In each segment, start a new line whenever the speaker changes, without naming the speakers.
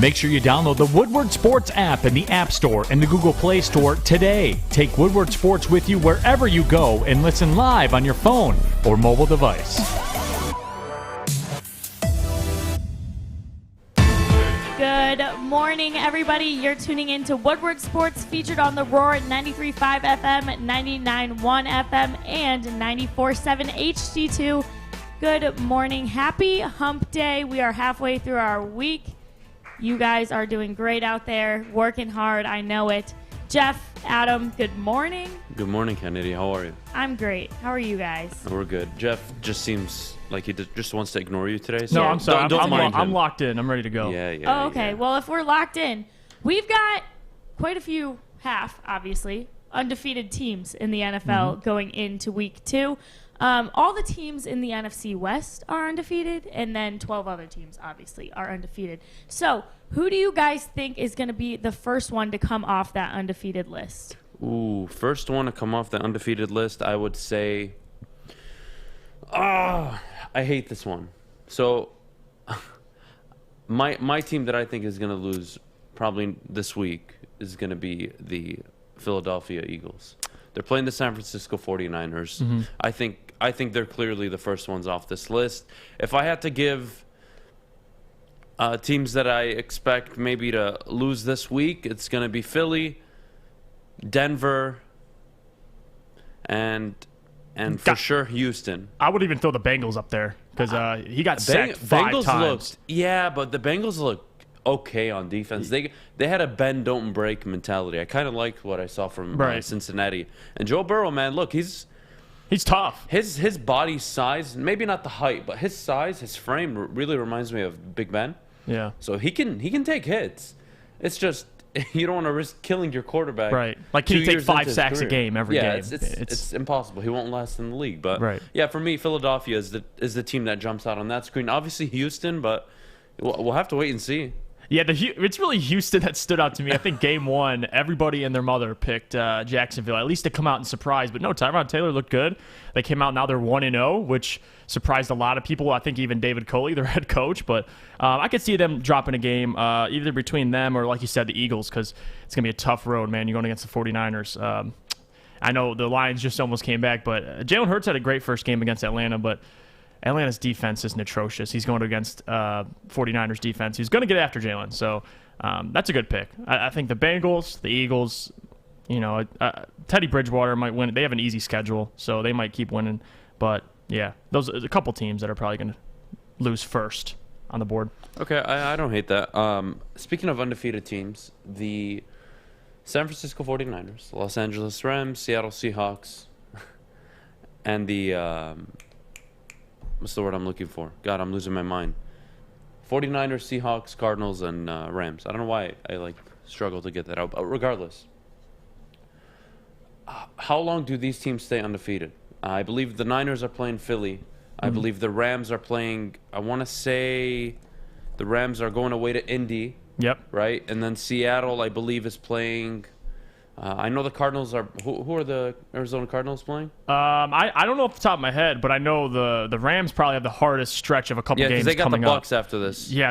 Make sure you download the Woodward Sports app in the App Store and the Google Play Store today. Take Woodward Sports with you wherever you go and listen live on your phone or mobile device.
Good morning, everybody. You're tuning in to Woodward Sports, featured on the Roar at 93.5 FM, 99.1 FM, and 94.7 HD2. Good morning. Happy Hump Day. We are halfway through our week. You guys are doing great out there, working hard. I know it. Jeff, Adam, good morning.
Good morning, Kennedy. How are you?
I'm great. How are you guys?
We're good. Jeff just seems like he just wants to ignore you today. So
No, I'm sorry.
Don't mind him.
I'm locked in. I'm ready to go.
Yeah.
Oh, okay.
Yeah.
Well, if we're locked in, we've got quite a few obviously, undefeated teams in the NFL going into week 2. All the teams in the NFC West are undefeated, and then 12 other teams, obviously, are undefeated. So who do you guys think is going to be the first one to come off that undefeated list?
Ooh, first one to come off the undefeated list, I would say... I hate this one. So, my team that I think is going to lose probably this week is going to be the Philadelphia Eagles. They're playing the San Francisco 49ers.
Mm-hmm.
I think they're clearly the first ones off this list. If I had to give teams that I expect maybe to lose this week, it's going to be Philly, Denver, and for sure Houston.
I would even throw the Bengals up there because he got sacked 5 times.
But the Bengals look okay on defense. They had a bend don't break mentality. I kind of liked what I saw from Cincinnati. And Joe Burrow, man, look, he's tough. His body size, maybe not the height, but his size, his frame really reminds me of Big Ben.
Yeah.
So he can take hits. It's just you don't want to risk killing your quarterback.
Right. Like, can he take 5 sacks a game every game?
It's impossible. He won't last in the league. But
yeah,
for me, Philadelphia is the team that jumps out on that screen. Obviously Houston, but we'll have to wait and see.
Yeah, it's really Houston that stood out to me. I think game 1, everybody and their mother picked Jacksonville, at least to come out and surprise. But no, Tyrod Taylor looked good. They came out, now they're 1-0, which surprised a lot of people. I think even David Coley, their head coach. But I could see them dropping a game either between them or, like you said, the Eagles, because it's going to be a tough road, man. You're going against the 49ers. I know the Lions just almost came back, but Jalen Hurts had a great first game against Atlanta, but Atlanta's defense isn't atrocious. He's going against 49ers defense. He's going to get after Jalen. So that's a good pick. I think the Bengals, the Eagles, Teddy Bridgewater might win. They have an easy schedule, so they might keep winning. But, yeah, those are a couple teams that are probably going to lose first on the board.
Okay, I don't hate that. Speaking of undefeated teams, the San Francisco 49ers, Los Angeles Rams, Seattle Seahawks, and the... what's the word I'm looking for? God, I'm losing my mind. 49ers, Seahawks, Cardinals, and Rams. I don't know why I struggle to get that out. But regardless, how long do these teams stay undefeated? I believe the Niners are playing Philly. I believe the Rams are playing, I want to say the Rams are going away to Indy.
Yep. Right?
And then Seattle, I believe, is playing... I know the Cardinals are... Who are the Arizona Cardinals playing?
I don't know off the top of my head, but I know the Rams probably have the hardest stretch of a couple games coming up. Yeah, because they got the
Bucks after this.
Yeah.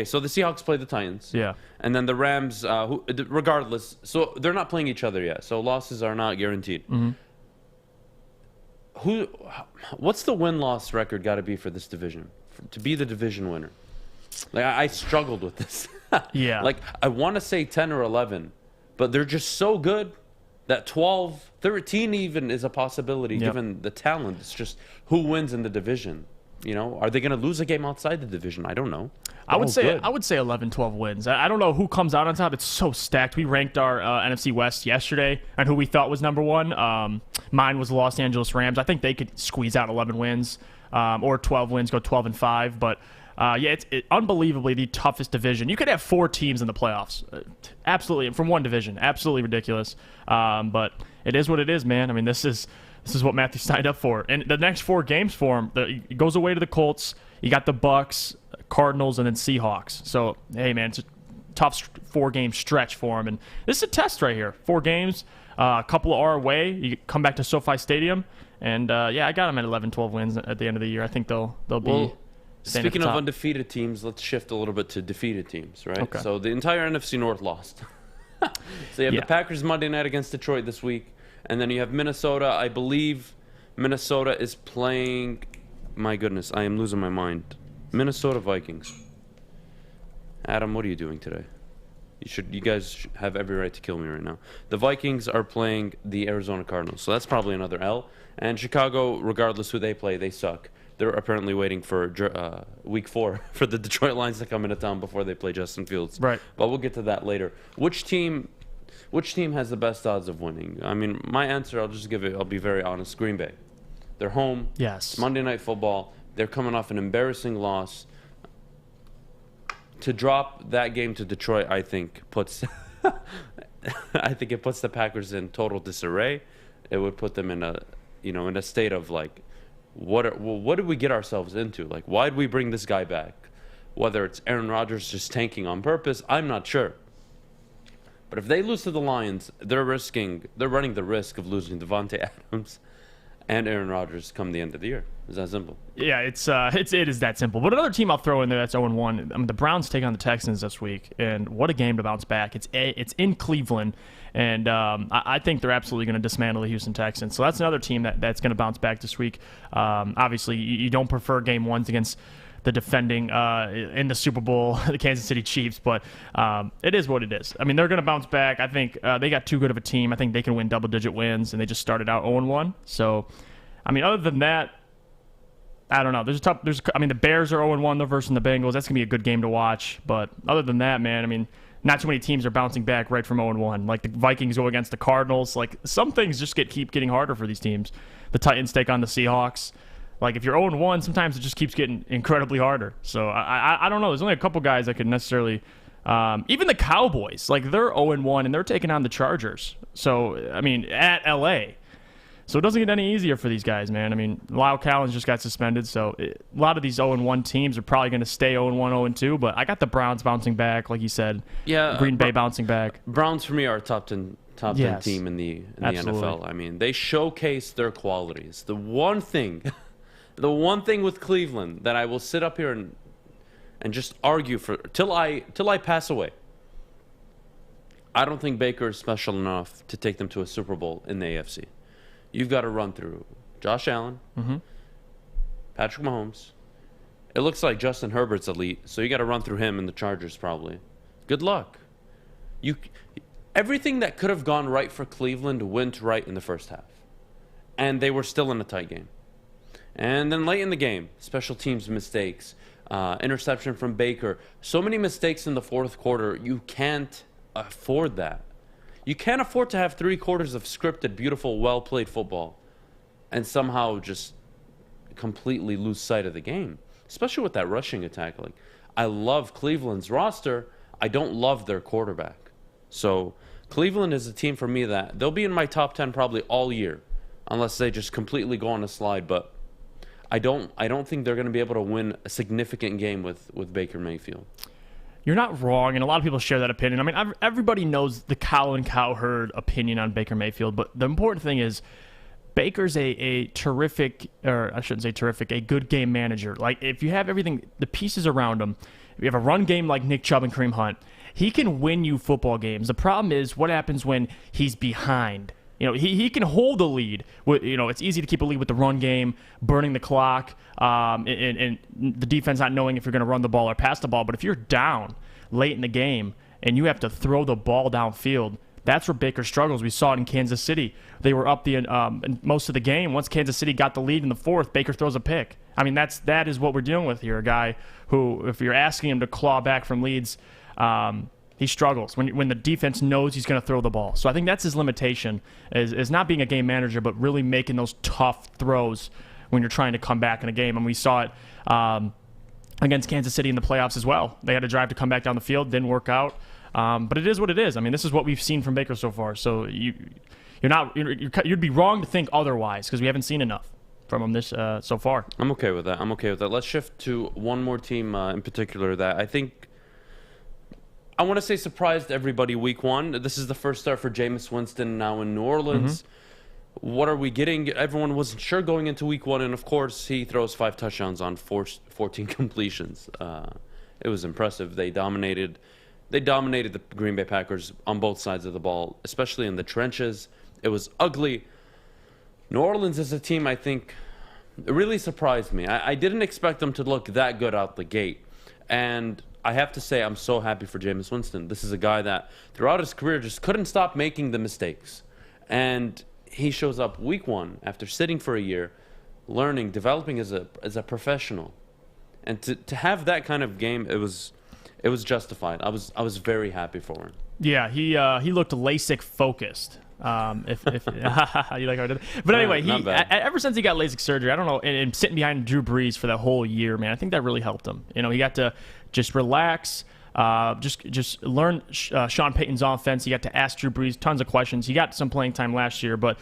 So the Seahawks play the Titans.
Yeah.
And then the Rams, regardless... So they're not playing each other yet, so losses are not guaranteed.
Mm-hmm.
What's the win-loss record got to be for this division? To be the division winner? I struggled with this.
Yeah.
I want to say 10 or 11... But they're just so good that 12, 13 even is a possibility given the talent. It's just who wins in the division. Are they going to lose a game outside the division? I don't know.
I would say 11, 12 wins. I don't know who comes out on top. It's so stacked. We ranked our NFC West yesterday and who we thought was number 1. Mine was the Los Angeles Rams. I think they could squeeze out 11 wins or 12 wins, go 12-5. But it's unbelievably the toughest division. You could have 4 teams in the playoffs. Absolutely. From one division. Absolutely ridiculous. But it is what it is, man. I mean, this is what Matthew signed up for. And the next 4 games for him, it goes away to the Colts. You got the Bucks, Cardinals, and then Seahawks. So, hey, man, it's a tough 4-game stretch for him. And this is a test right here. 4 games, a couple are away. You come back to SoFi Stadium. And, I got them at 11, 12 wins at the end of the year. I think they'll be staying at
Speaking
the
of
top.
undefeated teams, let's shift a little bit to defeated teams, right?
Okay.
So the entire NFC North lost. So you have
Yeah.
the Packers Monday night against Detroit this week, and then you have Minnesota. I believe Minnesota is playing. My goodness, I am losing my mind. Minnesota Vikings. Adam, what are you doing today? You guys have every right to kill me right now. The Vikings are playing the Arizona Cardinals, so that's probably another L. And Chicago, regardless who they play, they suck. They're apparently waiting for week 4 for the Detroit Lions to come into town before they play Justin Fields.
Right.
But we'll get to that later. Which team has the best odds of winning? I mean, my answer, I'll be very honest. Green Bay. They're home.
Yes.
It's Monday Night Football. They're coming off an embarrassing loss. To drop that game to Detroit, I think puts it puts the Packers in total disarray. It would put them in a state of like, what did we get ourselves into? Like, why did we bring this guy back? Whether it's Aaron Rodgers just tanking on purpose, I'm not sure. But if they lose to the Lions, they're running the risk of losing Devontae Adams and Aaron Rodgers come the end of the year. It's that simple.
Yeah, it is that simple. But another team I'll throw in there that's 0-1. I mean, the Browns take on the Texans this week, and what a game to bounce back. It's in Cleveland, and I think they're absolutely going to dismantle the Houston Texans. So that's another team that's going to bounce back this week. Obviously, you don't prefer game ones against the defending in the Super Bowl, the Kansas City Chiefs, but it is what it is. I mean, they're going to bounce back. I think they got too good of a team. I think they can win double-digit wins, and they just started out 0-1. So, I mean, other than that, I don't know. The Bears are 0-1. They're versus the Bengals. That's going to be a good game to watch. But other than that, man, I mean, not too many teams are bouncing back right from 0-1. Like the Vikings go against the Cardinals. Like some things just keep getting harder for these teams. The Titans take on the Seahawks. Like if you're 0-1, sometimes it just keeps getting incredibly harder. So I don't know. There's only a couple guys that could necessarily. Even the Cowboys, like they're 0-1 and they're taking on the Chargers. So I mean, at LA. So it doesn't get any easier for these guys, man. I mean, Lyle Collins just got suspended, so a lot of these 0-1 teams are probably going to stay 0-1, 0-2. But I got the Browns bouncing back, like you said.
Yeah,
Green Bay bouncing back.
Browns for me are a top 10 team in the NFL. I mean, they showcase their qualities. The one thing with Cleveland that I will sit up here and just argue for till I pass away. I don't think Baker is special enough to take them to a Super Bowl in the AFC. You've got to run through Josh Allen, Patrick Mahomes. It looks like Justin Herbert's elite, so you got to run through him and the Chargers probably. Good luck. Everything that could have gone right for Cleveland went right in the first half, and they were still in a tight game. And then late in the game, special teams mistakes, interception from Baker. So many mistakes in the fourth quarter, you can't afford that. You can't afford to have 3 quarters of scripted, beautiful, well-played football and somehow just completely lose sight of the game, especially with that rushing attack. Like, I love Cleveland's roster. I don't love their quarterback. So Cleveland is a team for me that they'll be in my top 10 probably all year unless they just completely go on a slide. But I don't think they're going to be able to win a significant game with Baker Mayfield.
You're not wrong, and a lot of people share that opinion. I mean, everybody knows the cow and cowherd opinion on Baker Mayfield, but the important thing is Baker's a terrific, or I shouldn't say terrific, a good game manager. Like, if you have everything, the pieces around him, if you have a run game like Nick Chubb and Kareem Hunt, he can win you football games. The problem is what happens when he's behind. You know, he can hold the lead. It's easy to keep a lead with the run game, burning the clock, and the defense not knowing if you're going to run the ball or pass the ball. But if you're down late in the game and you have to throw the ball downfield, that's where Baker struggles. We saw it in Kansas City. They were up in most of the game. Once Kansas City got the lead in the fourth, Baker throws a pick. I mean, that is what we're dealing with here. A guy who, if you're asking him to claw back from leads, he struggles when the defense knows he's going to throw the ball. So I think that's his limitation, is not being a game manager, but really making those tough throws when you're trying to come back in a game. And we saw it against Kansas City in the playoffs as well. They had a drive to come back down the field, didn't work out. But it is what it is. I mean, this is what we've seen from Baker so far. So you'd be wrong to think otherwise because we haven't seen enough from him this so far.
I'm okay with that. Let's shift to one more team in particular that I think I want to say surprised everybody week 1. This is the first start for Jameis Winston now in New Orleans. what are we getting? Everyone wasn't sure going into week 1, and of course he throws 5 touchdowns on 14 completions. It was impressive. They dominated the Green Bay Packers on both sides of the ball, especially in the trenches. It was ugly. New Orleans is a team I think really surprised me. I didn't expect them to look that good out the gate. And I have to say I'm so happy for Jameis Winston. This is a guy that throughout his career just couldn't stop making the mistakes. And he shows up week 1 after sitting for a year, learning, developing as a professional. And to have that kind of game, it was justified. I was very happy for him.
Yeah, he looked LASIK focused. If you like how I did it. But anyway, ever since he got LASIK surgery, I don't know, and sitting behind Drew Brees for that whole year, man, I think that really helped him. He got to just relax, just learn Sean Payton's offense. He got to ask Drew Brees tons of questions. He got some playing time last year, but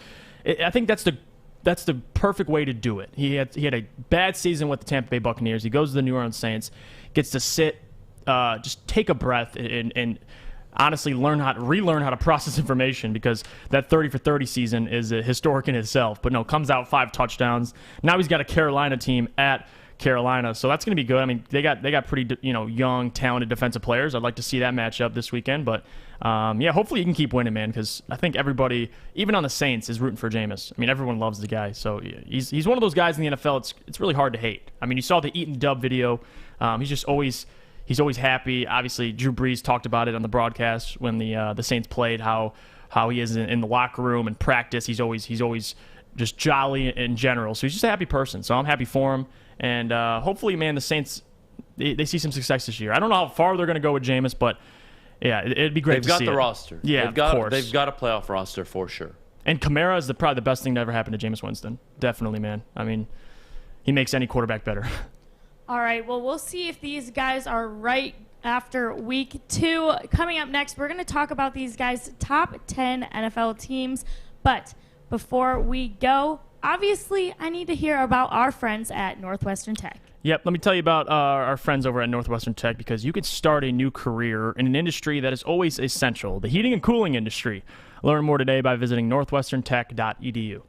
I think that's the perfect way to do it. He had a bad season with the Tampa Bay Buccaneers. He goes to the New Orleans Saints, gets to sit, just take a breath and honestly relearn how to process information, because that 30 for 30 season is historic in itself. But no, comes out 5 touchdowns. Now he's got a Carolina team at Carolina, so that's going to be good. I mean, they got pretty young, talented defensive players. I'd like to see that matchup this weekend, but yeah, hopefully he can keep winning, man, because I think everybody, even on the Saints, is rooting for Jameis. I mean, everyone loves the guy, so he's one of those guys in the NFL. It's really hard to hate. I mean, you saw the Eaton Dub video. He's always happy. Obviously, Drew Brees talked about it on the broadcast when the Saints played, how he is in the locker room and practice. He's always just jolly in general. So he's just a happy person. So I'm happy for him. And hopefully, man, the Saints, they see some success this year. I don't know how far they're going to go with Jameis, but yeah, it'd be great to see.
They've got the roster.
Yeah, of course.
They've got a playoff roster for sure.
And Kamara is probably the best thing to ever happen to Jameis Winston. Definitely, man. I mean, he makes any quarterback better.
All right, well, we'll see if these guys are right after week 2. Coming up next, we're going to talk about these guys' top 10 NFL teams. But before we go, obviously, I need to hear about our friends at Northwestern Tech.
Yep, let me tell you about our friends over at Northwestern Tech, because you could start a new career in an industry that is always essential, the heating and cooling industry. Learn more today by visiting northwesterntech.edu.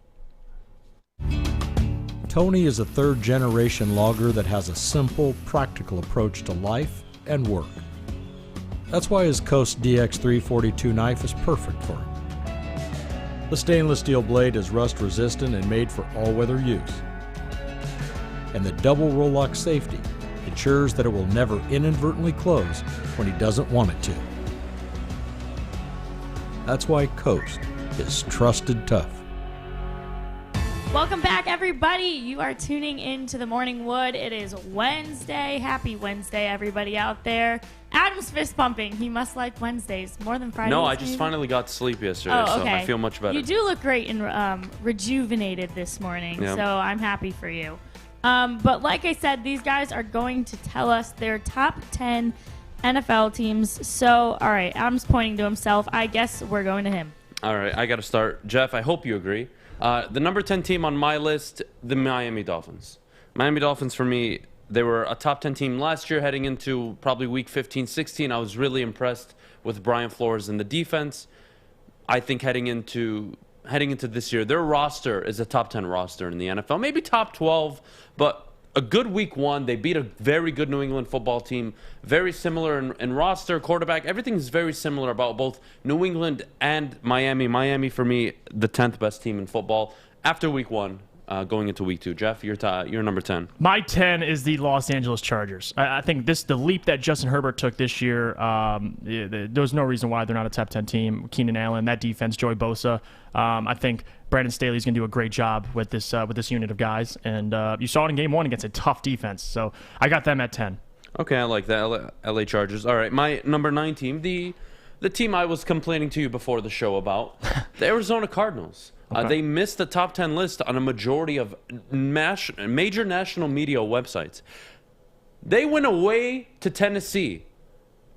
Tony is a third-generation logger that has a simple, practical approach to life and work. That's why his Coast DX342 knife is perfect for him. The stainless steel blade is rust-resistant and made for all-weather use. And the double roll-lock safety ensures that it will never inadvertently close when he doesn't want it to. That's why Coast is trusted tough.
Welcome back, everybody. You are tuning in to the Morning Wood. It is Wednesday. Happy Wednesday, everybody out there. Adam's fist pumping. He must like Wednesdays more than Fridays.
No, I just finally got to sleep yesterday, so I feel much better.
You do look great and rejuvenated this morning,
Yep.
so I'm happy for you. But like I said, these guys are going to tell us their top 10 NFL teams. So, all right, Adam's pointing to himself. I guess we're going to him.
All right, I got to start. Jeff, I hope you agree. The number 10 team on my list, the Miami Dolphins. Miami Dolphins, for me, they were a top 10 team last year heading into probably week 15, 16. I was really impressed with Brian Flores and the defense. I think heading into this year, their roster is a top 10 roster in the NFL. Maybe top 12, but a good week 1. They beat a very good New England football team. Very similar in roster, quarterback. Everything is very similar about both New England and Miami. Miami, for me, the 10th best team in football after week 1. Going into week 2. Jeff, you're number 10.
My 10 is the Los Angeles Chargers. I think the leap that Justin Herbert took this year, there's no reason why they're not a top 10 team. Keenan Allen, that defense, Joey Bosa. I think Brandon Staley's going to do a great job with this unit of guys. And you saw it in game 1 against a tough defense. So I got them at 10.
Okay, I like that. LA Chargers. All right, my number 9 team, the team I was complaining to you before the show about, the Arizona Cardinals.
Okay.
They missed the top 10 list on a majority of major national media websites. They went away to Tennessee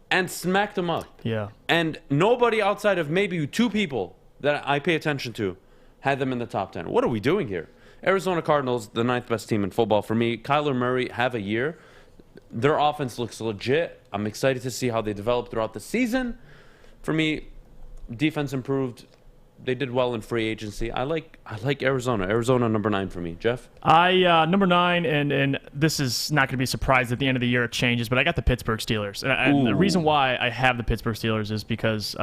and smacked them up.
Yeah.
And nobody outside of maybe 2 people that I pay attention to had them in the top 10. What are we doing here? Arizona Cardinals, the 9th best team in football for me. Kyler Murray, have a year. Their offense looks legit. I'm excited to see how they develop throughout the season. For me, defense improved. They did well in free agency. I like Arizona. Arizona number 9 for me. Jeff?
Number 9, and this is not going to be a surprise at the end of the year it changes, but I got the Pittsburgh Steelers. And the reason why I have the Pittsburgh Steelers is because,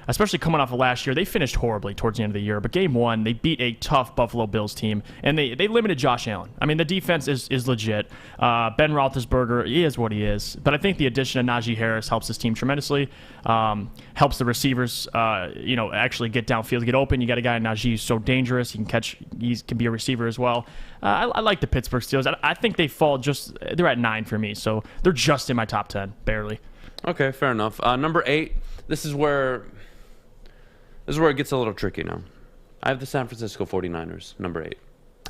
especially coming off of last year, they finished horribly towards the end of the year. But game 1, they beat a tough Buffalo Bills team, and they limited Josh Allen. I mean, the defense is legit. Ben Roethlisberger, he is what he is. But I think the addition of Najee Harris helps this team tremendously. Helps the receivers, actually get downfield, get open. You got a guy in Najee who's so dangerous. He can be a receiver as well. I like the Pittsburgh Steelers. I think they fall they're at 9 for me, so they're just in my top 10, barely.
Okay, fair enough. Number 8, this is where it gets a little tricky now. I have the San Francisco 49ers, number 8.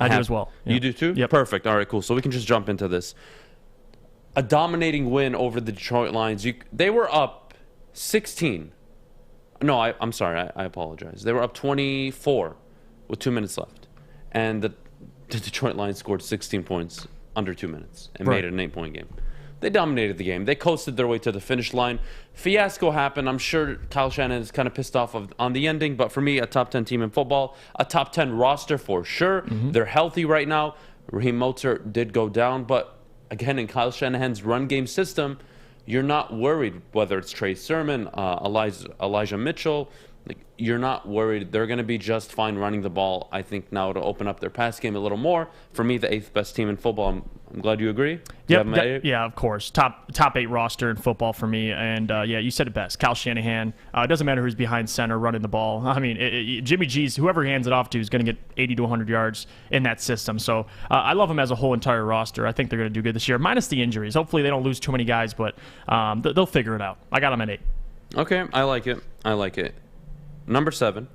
I do as well.
You do too?
Yep.
Perfect. All right, cool. So we can just jump into this. A dominating win over the Detroit Lions. They were up 16. No, I'm sorry. I apologize. They were up 24 with 2 minutes left. And the Detroit Lions scored 16 points under 2 minutes and made it an 8-point game. They dominated the game. They coasted their way to the finish line. Fiasco happened. I'm sure Kyle Shanahan is kind of pissed off on the ending, but for me, a top 10 team in football, a top 10 roster for sure. Mm-hmm. They're healthy right now. Raheem Mostert did go down, but again, in Kyle Shanahan's run game system, you're not worried whether it's Trey Sermon, Elijah Mitchell. You're not worried. They're going to be just fine running the ball. I think now to open up their pass game a little more. For me, the 8th best team in football. I'm glad you agree.
Yeah, of course. Top 8 roster in football for me. And you said it best. Kyle Shanahan. It doesn't matter who's behind center running the ball. I mean, Jimmy G's, whoever he hands it off to is going to get 80 to 100 yards in that system. So I love him as a whole entire roster. I think they're going to do good this year, minus the injuries. Hopefully they don't lose too many guys, but they'll figure it out. I got them at 8.
Okay, I like it. Number 7,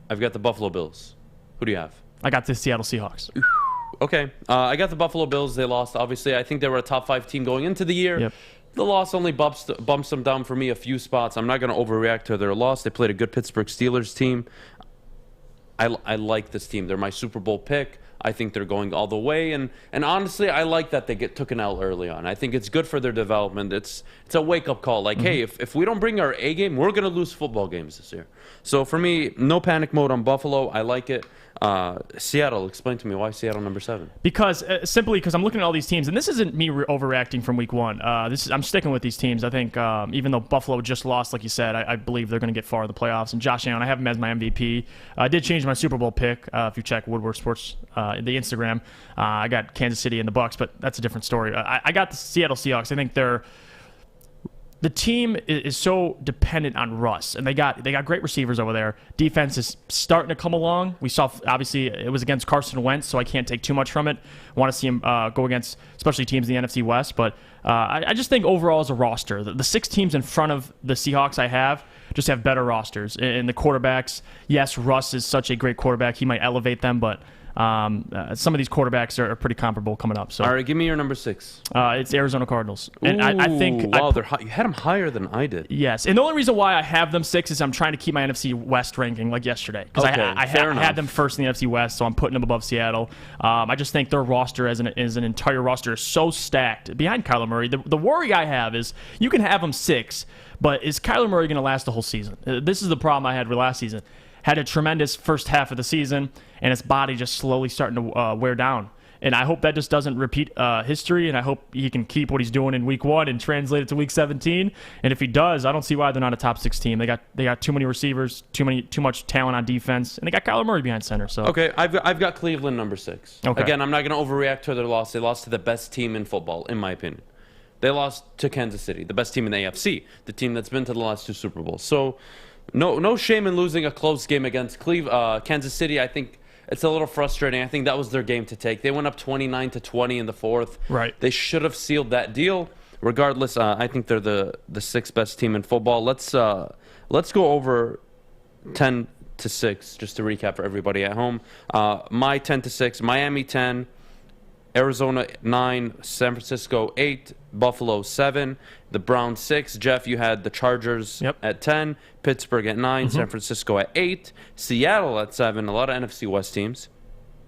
I've got the Buffalo Bills. Who do you have?
I got the Seattle Seahawks.
Okay, I got the Buffalo Bills. They lost, obviously. I think they were a top 5 team going into the year.
Yep.
The loss only bumps them down for me a few spots. I'm not going to overreact to their loss. They played a good Pittsburgh Steelers team. I like this team. They're my Super Bowl pick. I think they're going all the way, and honestly, I like that they took an L early on. I think it's good for their development. It's a wake-up call. Like, hey, if we don't bring our A game, we're going to lose football games this year. So for me, no panic mode on Buffalo. I like it. Seattle, explain to me why Seattle number 7.
Because simply because I'm looking at all these teams, and this isn't me overreacting from week 1. I'm sticking with these teams. I think even though Buffalo just lost, like you said, I believe they're going to get far in the playoffs. And Josh Allen, I have him as my MVP. I did change my Super Bowl pick. If you check Woodward Sports, the Instagram, I got Kansas City and the Bucs, but that's a different story. I got the Seattle Seahawks. I think the team is so dependent on Russ, and they got great receivers over there. Defense is starting to come along. We saw, obviously, it was against Carson Wentz, so I can't take too much from it. I want to see him go against, especially teams in the NFC West. But I just think overall as a roster, the 6 teams in front of the Seahawks I have just have better rosters. And the quarterbacks, yes, Russ is such a great quarterback. He might elevate them, but some of these quarterbacks are pretty comparable coming up. So,
all right, give me your number 6.
It's Arizona Cardinals, and I think
they're high. You had them higher than I did.
Yes, and the only reason why I have them 6 is I'm trying to keep my NFC West ranking like yesterday because I had them first in the NFC West, so I'm putting them above Seattle. I just think their roster as an entire roster is so stacked behind Kyler Murray. The worry I have is you can have them 6, but is Kyler Murray going to last the whole season? This is the problem I had with last season. Had a tremendous first half of the season, and his body just slowly starting to wear down. And I hope that just doesn't repeat history, and I hope he can keep what he's doing in week 1 and translate it to week 17. And if he does, I don't see why they're not a top 6 team. They got too many receivers, too much talent on defense, and they got Kyler Murray behind center. So
okay, I've got Cleveland number 6.
Okay.
Again, I'm not going to overreact to their loss. They lost to the best team in football, in my opinion. They lost to Kansas City, the best team in the AFC, the team that's been to the last 2 Super Bowls. So no shame in losing a close game against Kansas City. I think it's a little frustrating. I think that was their game to take. They went up 29-20 in the 4th.
Right.
They should have sealed that deal. Regardless, I think they're the 6th best team in football. Let's go over 10-6 just to recap for everybody at home. My 10-6: Miami 10, Arizona 9, San Francisco 8, Buffalo 7, the Browns 6. Jeff, you had the Chargers at 10, Pittsburgh at 9, San Francisco at 8, Seattle at 7. A lot of NFC West teams.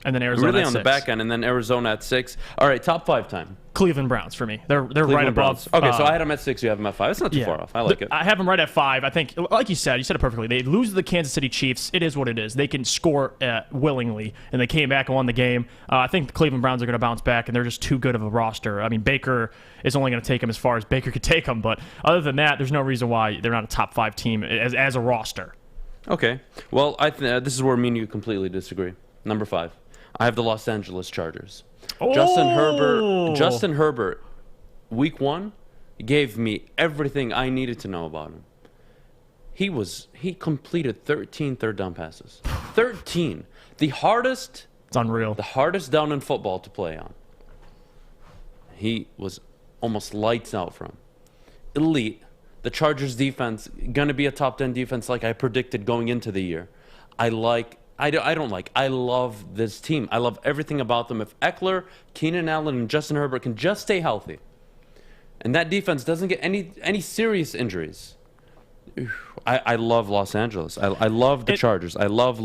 And then Arizona
really
at
on
6.
the back end, and then Arizona at 6. All right, top 5 time.
Cleveland Browns for me. They're right
Cleveland
above.
Browns. Okay, so I had them at 6. You have them at 5. It's not too far off. I like it.
I have them right at 5. I think, like you said it perfectly. They lose to the Kansas City Chiefs. It is what it is. They can score willingly, and they came back and won the game. I think the Cleveland Browns are going to bounce back, and they're just too good of a roster. I mean, Baker is only going to take them as far as Baker could take them, but other than that, there's no reason why they're not a top 5 team as a roster.
Okay. Well, this is where me and you completely disagree. Number 5. I have the Los Angeles Chargers.
Oh!
Justin Herbert, week 1, gave me everything I needed to know about him. He completed 13 third down passes. 13. It's
unreal.
The hardest down in football to play on. He was almost lights out from. Elite. The Chargers defense going to be a top 10 defense like I predicted going into the year. I love this team. I love everything about them. If Eckler, Keenan Allen, and Justin Herbert can just stay healthy, and that defense doesn't get any serious injuries, I love Los Angeles. I love the Chargers. I love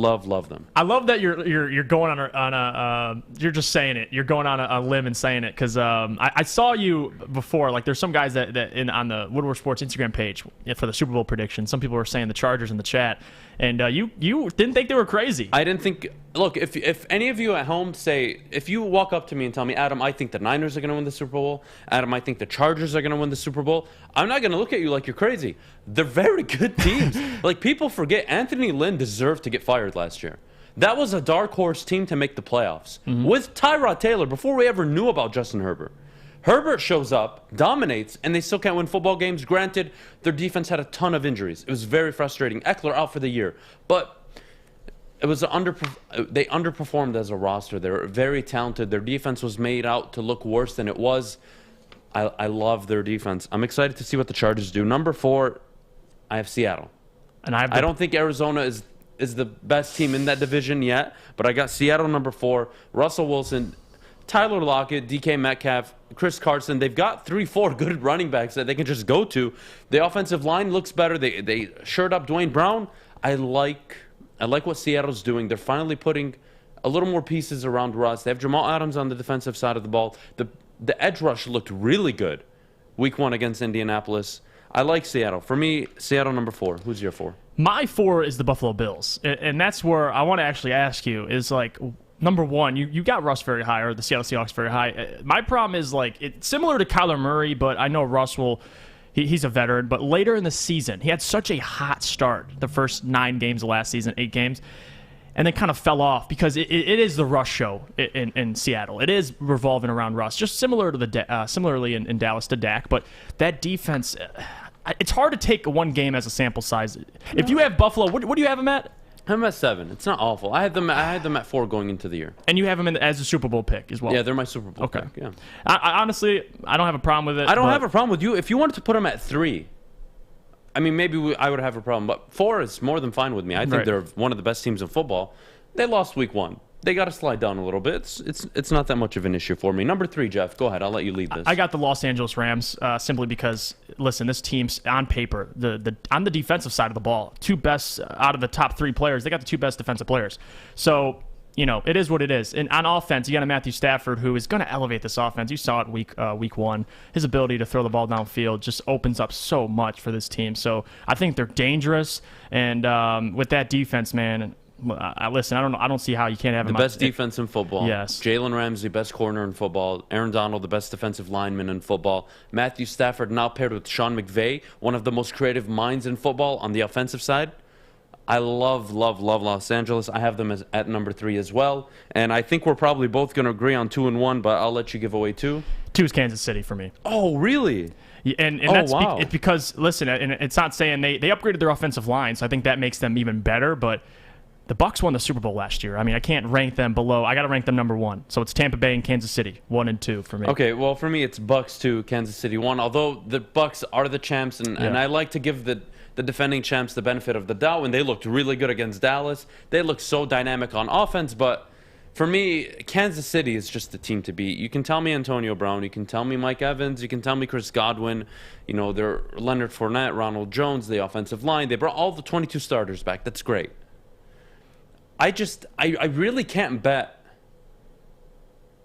them.
I love that you're going on a you're just saying it. You're going on a limb and saying it because I saw you before. Like there's some guys that on the Woodward Sports Instagram page for the Super Bowl prediction. Some people were saying the Chargers in the chat, and you didn't think they were crazy.
I didn't think. Look, if any of you at home if you walk up to me and tell me, Adam, I think the Niners are going to win the Super Bowl. Adam, I think the Chargers are going to win the Super Bowl. I'm not going to look at you like you're crazy. They're very good teams. Like people forget, Anthony Lynn deserved to get fired last year. That was a dark horse team to make the playoffs. With Tyrod Taylor, before we ever knew about Justin Herbert. Herbert shows up, dominates, and they still can't win football games. Granted, their defense had a ton of injuries. It was very frustrating. Eckler out for the year. But it was they underperformed as a roster. They were very talented. Their defense was made out to look worse than it was. I love their defense. I'm excited to see what the Chargers do. Number 4, I have Seattle.
And
I don't think Arizona is the best team in that division yet, but I got Seattle number 4, Russell Wilson, Tyler Lockett, DK Metcalf, Chris Carson. They've got 3-4 good running backs that they can just go to. The offensive line looks better. They shored up Dwayne Brown. I like what Seattle's doing. They're finally putting a little more pieces around Russ. They have Jamal Adams on the defensive side of the ball. The edge rush looked really good week 1 against Indianapolis. I like Seattle. For me, Seattle number 4. Who's your 4?
My 4 is the Buffalo Bills. And that's where I want to actually ask you is like, number 1, you got Russ very high, or the Seattle Seahawks very high. My problem is like, it's similar to Kyler Murray, but I know Russ he's a veteran, but later in the season, he had such a hot start the first 9 games of last season, 8 games, and then kind of fell off because it is the Russ show in Seattle. It is revolving around Russ, just similar to similarly in Dallas to Dak, but that defense, it's hard to take one game as a sample size. If you have Buffalo, what do you have them at?
I'm at 7. It's not awful. I had them at 4 going into the year.
And you have them as a Super Bowl pick as well.
Yeah, they're my Super Bowl pick. Yeah.
I honestly, I don't have a problem with it.
I don't have a problem with you. If you wanted to put them at 3, I mean, maybe I would have a problem. But 4 is more than fine with me. I think they're one of the best teams in football. They lost week 1. They got to slide down a little bit. It's not that much of an issue for me. Number 3, Jeff. Go ahead. I'll let you lead this.
I got the Los Angeles Rams simply because, listen, this team's on paper, on the defensive side of the ball, 2 best out of the top 3 players. They got the 2 best defensive players. So, it is what it is. And on offense, you got a Matthew Stafford who is going to elevate this offense. You saw it week 1. His ability to throw the ball downfield just opens up so much for this team. So I think they're dangerous. And with that defense, man, listen, I don't see how you can't have
the best defense in football.
Yes.
Jalen Ramsey, best corner in football. Aaron Donald, the best defensive lineman in football. Matthew Stafford now paired with Sean McVay, one of the most creative minds in football on the offensive side. I love Los Angeles. I have them at number 3 as well. And I think we're probably both going to agree on 2 and 1, but I'll let you give away 2.
2 is Kansas City for me.
Oh, really?
And that's it's because, listen, and it's not saying they upgraded their offensive line, so I think that makes them even better, but the Bucs won the Super Bowl last year. I mean, I can't rank them below. I got to rank them number 1. So it's Tampa Bay and Kansas City, 1 and 2 for me.
Okay, well, for me, it's Bucs 2, Kansas City 1. Although the Bucs are the champs, and I like to give the defending champs the benefit of the doubt. When they looked really good against Dallas, they looked so dynamic on offense. But for me, Kansas City is just the team to beat. You can tell me Antonio Brown. You can tell me Mike Evans. You can tell me Chris Godwin. They're Leonard Fournette, Ronald Jones, the offensive line. They brought all the 22 starters back. That's great. I really can't bet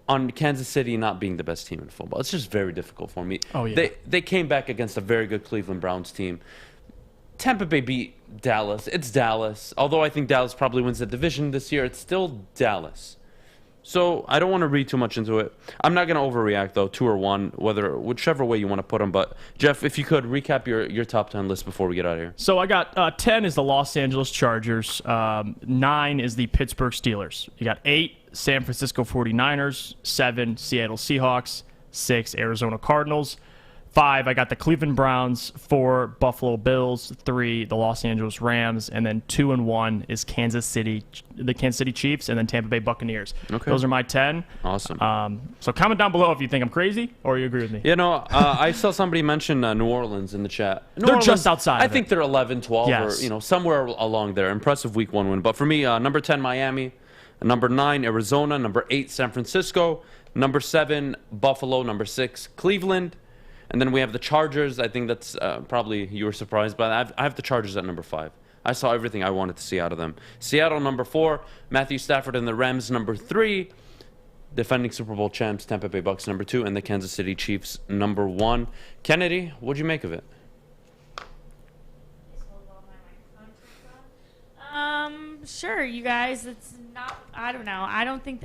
on Kansas City not being the best team in football. It's just very difficult for me.
Oh, yeah.
They came back against a very good Cleveland Browns team. Tampa Bay beat Dallas. It's Dallas. Although I think Dallas probably wins the division this year, it's still Dallas. So I don't want to read too much into it. I'm not going to overreact, though, 2 or 1, whichever way you want to put them. But, Jeff, if you could, recap your top 10 list before we get out of here.
So I got 10 is the Los Angeles Chargers. 9 is the Pittsburgh Steelers. You got 8, San Francisco 49ers. 7, Seattle Seahawks. 6, Arizona Cardinals. 5, I got the Cleveland Browns. 4, Buffalo Bills. 3, the Los Angeles Rams. And then 2 and 1 is the Kansas City Chiefs, and then Tampa Bay Buccaneers.
Okay.
Those are my 10.
Awesome.
So comment down below if you think I'm crazy or you agree with me.
You know, I saw somebody mention New Orleans in the chat.
They're just outside
I
of
think
it.
they're 11, 12,
Yes.
or somewhere along there. Impressive Week 1 win. But for me, number 10, Miami. Number 9, Arizona. Number 8, San Francisco. Number 7, Buffalo. Number 6, Cleveland. And then we have the Chargers. I think that's probably you were surprised by that. I have the Chargers at number 5. I saw everything I wanted to see out of them. Seattle, number 4. Matthew Stafford and the Rams, number 3. Defending Super Bowl champs, Tampa Bay Bucks, number 2. And the Kansas City Chiefs, number 1. Kennedy, what'd you make of it?
Sure, you guys. It's not. I don't know. I don't think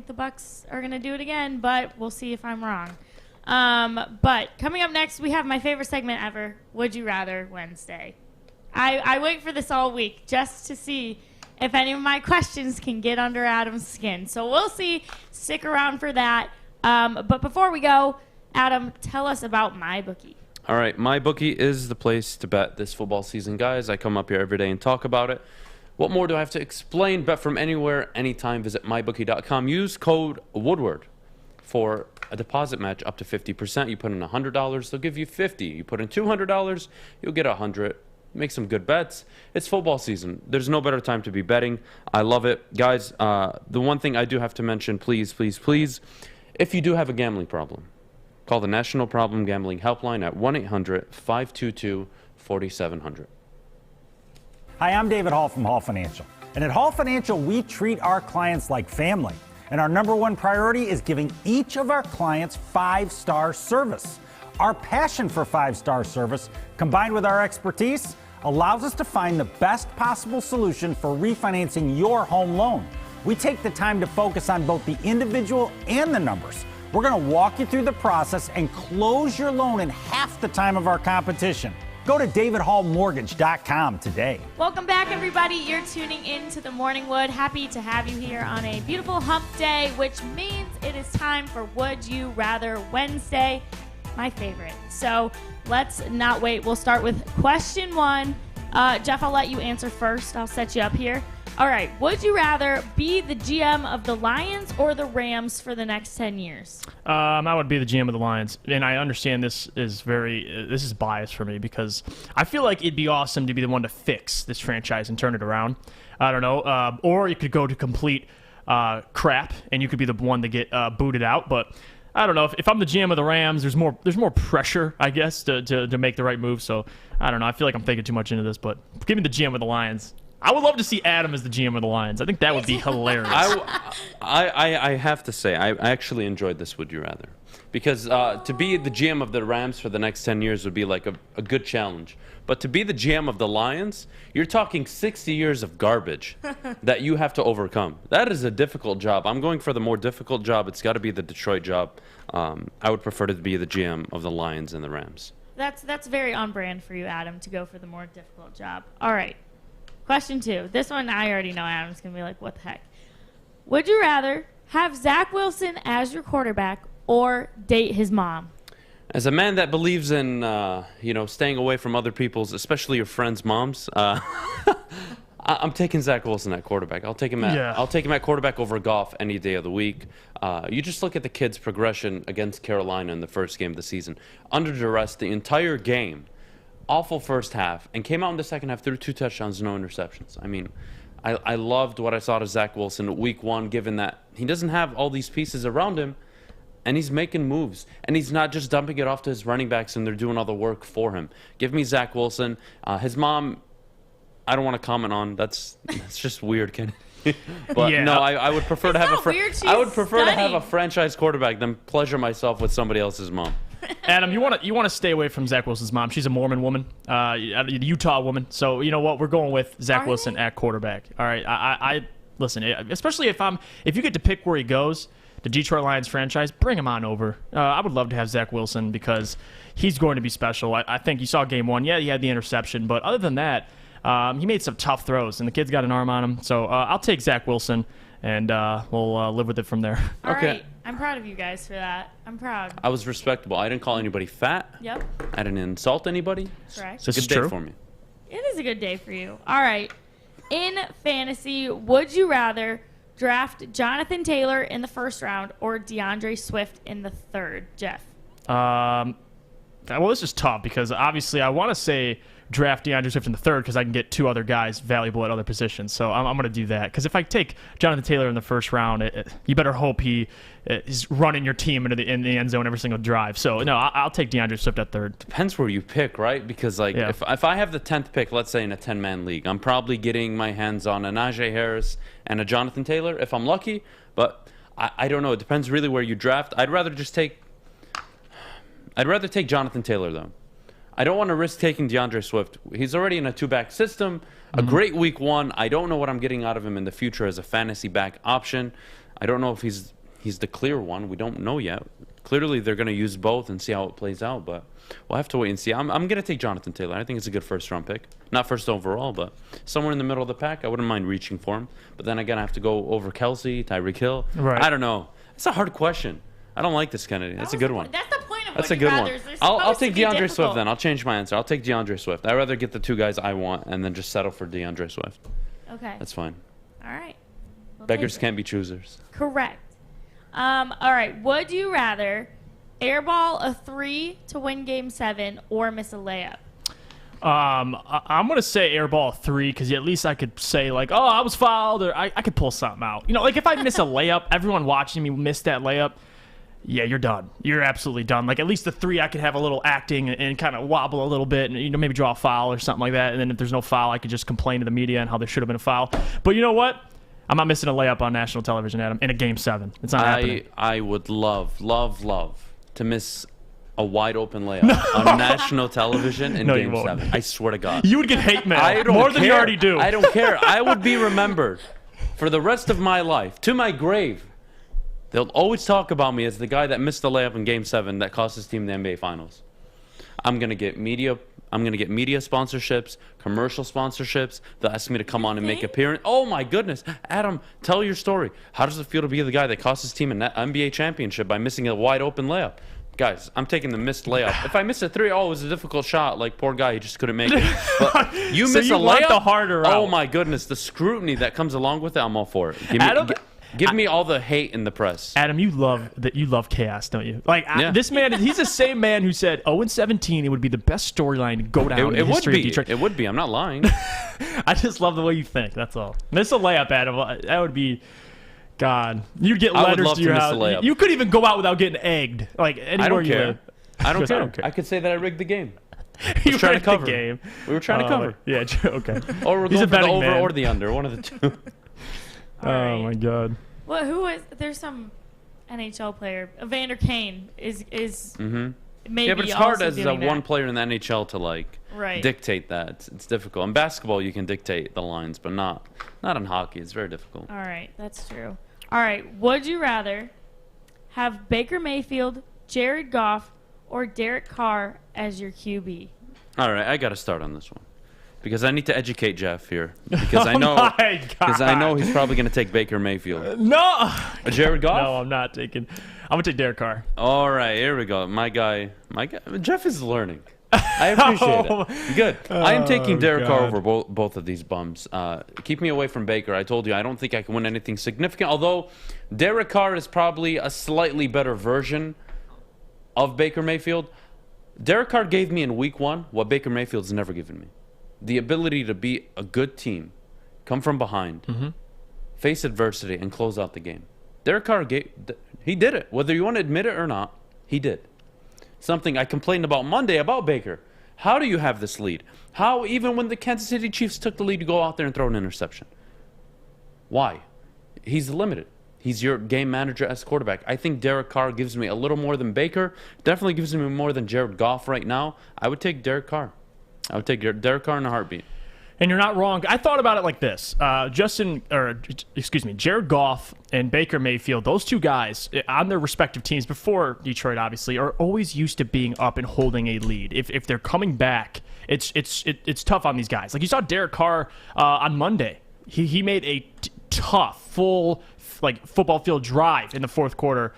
the Bucks are gonna do it again, but we'll see if I'm wrong. But coming up next, we have my favorite segment ever, Would You Rather Wednesday. I wait for this all week just to see if any of my questions can get under Adam's skin. So we'll see. Stick around for that. But before we go, Adam, tell us about MyBookie.
All right, MyBookie is the place to bet this football season, guys. I come up here every day and talk about it. What more do I have to explain? Bet from anywhere, anytime. Visit mybookie.com. Use code Woodward for a deposit match up to 50%. You put in $100, they'll give you $50. You put in $200, you'll get $100. Make some good bets. It's football season. There's no better time to be betting. I love it. Guys, the one thing I do have to mention, please, please, please, if you do have a gambling problem, call the National Problem Gambling Helpline at 1-800-522-4700.
Hi, I'm David Hall from Hall Financial. And at Hall Financial, we treat our clients like family. And our number one priority is giving each of our clients 5-star service. Our passion for 5-star service, combined with our expertise, allows us to find the best possible solution for refinancing your home loan. We take the time to focus on both the individual and the numbers. We're going to walk you through the process and close your loan in half the time of our competition. Go to davidhallmortgage.com today.
Welcome back, everybody. You're tuning in to the Morning Wood. Happy to have you here on a beautiful hump day, which means it is time for Would You Rather Wednesday, my favorite. So let's not wait. We'll start with question 1. Jeff, I'll let you answer first. I'll set you up here. All right. Would you rather be the GM of the Lions or the Rams for the next 10 years?
I would be the GM of the Lions, and I understand this is biased for me because I feel like it'd be awesome to be the one to fix this franchise and turn it around. I don't know, or you could go to complete crap and you could be the one to get booted out. But I don't know if I'm the GM of the Rams, there's more pressure, I guess, to make the right move. So I don't know. I feel like I'm thinking too much into this, but give me the GM of the Lions. I would love to see Adam as the GM of the Lions. I think that would be hilarious.
I have to say, I actually enjoyed this Would You Rather. Because to be the GM of the Rams for the next 10 years would be like a good challenge. But to be the GM of the Lions, you're talking 60 years of garbage that you have to overcome. That is a difficult job. I'm going for the more difficult job. It's got to be the Detroit job. I would prefer to be the GM of the Lions and the Rams.
That's very on brand for you, Adam, to go for the more difficult job. All right. Question 2. This one I already know Adam's going to be like, what the heck? Would you rather have Zach Wilson as your quarterback or date his mom?
As a man that believes in, staying away from other people's, especially your friends' moms, I'm taking Zach Wilson at quarterback. I'll take him at quarterback over Goff any day of the week. You just look at the kid's progression against Carolina in the first game of the season. Under duress the entire game. Awful first half, and came out in the second half, threw 2 touchdowns, no interceptions. I mean, I loved what I saw to Zach Wilson week 1, given that he doesn't have all these pieces around him, and he's making moves. And he's not just dumping it off to his running backs, and they're doing all the work for him. Give me Zach Wilson. His mom, I don't want to comment on. That's just weird, Ken. But
Yeah.
no, I would prefer to have
not weird,
I would
she's
prefer to have a
stunning.
franchise quarterback than pleasure myself with somebody else's mom.
Adam, you want to stay away from Zach Wilson's mom. She's a Mormon woman, a Utah woman. So you know what? We're going with Zach
Are
Wilson
they?
at quarterback. All right. I listen. Especially if you get to pick where he goes, the Detroit Lions franchise, bring him on over. I would love to have Zach Wilson because he's going to be special. I think you saw game one. Yeah, he had the interception, but other than that, he made some tough throws, and the kid's got an arm on him. So I'll take Zach Wilson, and we'll live with it from there.
All
Okay.
right. I'm proud of you guys for that. I'm proud.
I was respectable. I didn't call anybody fat.
Yep.
I didn't insult anybody.
Correct.
It's a
This
good
is
day
true.
for me.
It is a good day for you. All right. In fantasy, would you rather draft Jonathan Taylor in the first round or DeAndre Swift in the third? Jeff.
Well, this is tough because obviously I want to say draft DeAndre Swift in the third because I can get two other guys valuable at other positions. So I'm going to do that because if I take Jonathan Taylor in the first round, you better hope he is running your team in the end zone every single drive. So no, I'll take DeAndre Swift at third.
Depends where you pick, right? Because like
Yeah.
if I have the 10th pick, let's say in a 10-man league, I'm probably getting my hands on a Najee Harris and a Jonathan Taylor if I'm lucky. But I don't know. It depends really where you draft. I'd rather take Jonathan Taylor though. I don't want to risk taking DeAndre Swift. He's already in a two-back system. A great week one. I don't know what I'm getting out of him in the future as a fantasy back option. I don't know if he's the clear one. We don't know yet. Clearly, they're going to use both and see how it plays out, but we'll have to wait and see. I'm going to take Jonathan Taylor. I think it's a good first-round pick. Not first overall, but somewhere in the middle of the pack. I wouldn't mind reaching for him. But then again, I have to go over Kelsey, Tyreek Hill.
Right.
I don't know. It's a hard question. I don't like this, Kennedy. That's a good one.
That's the point of
That's a
Would
good
You
one.
Rathers. They're
I'll
supposed
take
to be
DeAndre Swift
difficult.
then. I'll change my answer. I'll take DeAndre Swift. I'd rather get the two guys I want and then just settle for DeAndre Swift.
Okay.
That's fine.
All right. We'll
Beggars
take it.
can't be choosers.
Correct. All right. Would you rather airball a 3 to win game 7 or miss a layup?
I'm going to say airball 3 because at least I could say like, oh, I was fouled or I could pull something out. You know, like if I miss a layup, everyone watching me miss that layup, yeah, you're done. You're absolutely done. Like at least the 3, I could have a little acting and kind of wobble a little bit and maybe draw a foul or something like that. And then if there's no foul, I could just complain to the media and how there should have been a foul. But you know what? I'm not missing a layup on national television, Adam, in a game 7. It's not happening.
I would love to miss a wide open layup on national television in
No, you
game
won't.
7. I swear to God.
You would get hate mail
I don't
more
care.
than you already do.
I don't care. I would be remembered for the rest of my life, to my grave. They'll always talk about me as the guy that missed the layup in Game 7 that cost his team the NBA Finals. I'm gonna get media sponsorships, commercial sponsorships. They'll ask me to come on and make appearance. Oh my goodness, Adam, tell your story. How does it feel to be the guy that cost his team an NBA championship by missing a wide open layup? Guys, I'm taking the missed layup. If I miss a 3, it was a difficult shot. Like, poor guy, he just couldn't make it. But you
So
miss
you
a
want
layup?
the harder
Oh
route.
my goodness, the scrutiny that comes along with it, I'm all for it.
Adam,
Give me all the hate in the press.
Adam, you love chaos, don't you? Like
Yeah.
this man, he's the same man who said 0-17. It would be the best storyline to go down in
It
the
would
history of
be.
Detroit.
It would be. I'm not lying.
I just love the way you think. That's all. Miss a layup, Adam. That would be. God, you'd get
I would
letters
love
to
to
your
miss a
house.
layup.
You couldn't even go out without getting egged. Like anywhere
I don't
you
care.
live.
I don't
Because I
care.
don't care.
I could say that I rigged the game.
You
trying to
rigged the
cover.
game.
We were trying to cover.
Yeah. Okay.
Or we're
He's
going
a
for the
betting
over
man.
or the under. One of the two.
All right.
Oh my God.
Well, who was? There's some NHL player. Evander Kane is maybe
Yeah, but it's hard
also
as a
doing that.
one player in the NHL to like
Right.
dictate that. It's difficult. In basketball, you can dictate the lines, but not in hockey. It's very difficult.
All right, that's true. All right, would you rather have Baker Mayfield, Jared Goff, or Derek Carr as your QB?
All right, I got to start on this one because I need to educate Jeff here because I know
my God.
he's probably going to take Baker Mayfield.
No.
Jared Goff?
No, I'm not taking. I'm gonna take Derek Carr.
All right, here we go. My guy. Jeff is learning. I appreciate it. Good. I am taking Derek Carr
God.
over both of these bums. Keep me away from Baker. I told you I don't think I can win anything significant. Although Derek Carr is probably a slightly better version of Baker Mayfield. Derek Carr gave me in week 1 what Baker Mayfield's never given me: the ability to be a good team, come from behind, face adversity, and close out the game. Derek Carr he did it. Whether you want to admit it or not, he did. Something I complained about Monday about Baker. How do you have this lead? How, even when the Kansas City Chiefs took the lead, to go out there and throw an interception? Why? He's limited. He's your game manager as quarterback. I think Derek Carr gives me a little more than Baker. Definitely gives me more than Jared Goff right now. I would take Derek Carr. I would take Derek Carr in a heartbeat.
And you're not wrong. I thought about it like this. Jared Goff and Baker Mayfield, those two guys on their respective teams before Detroit, obviously, are always used to being up and holding a lead. If they're coming back, it's tough on these guys. Like you saw Derek Carr on Monday. He made a tough, full football field drive in the fourth quarter.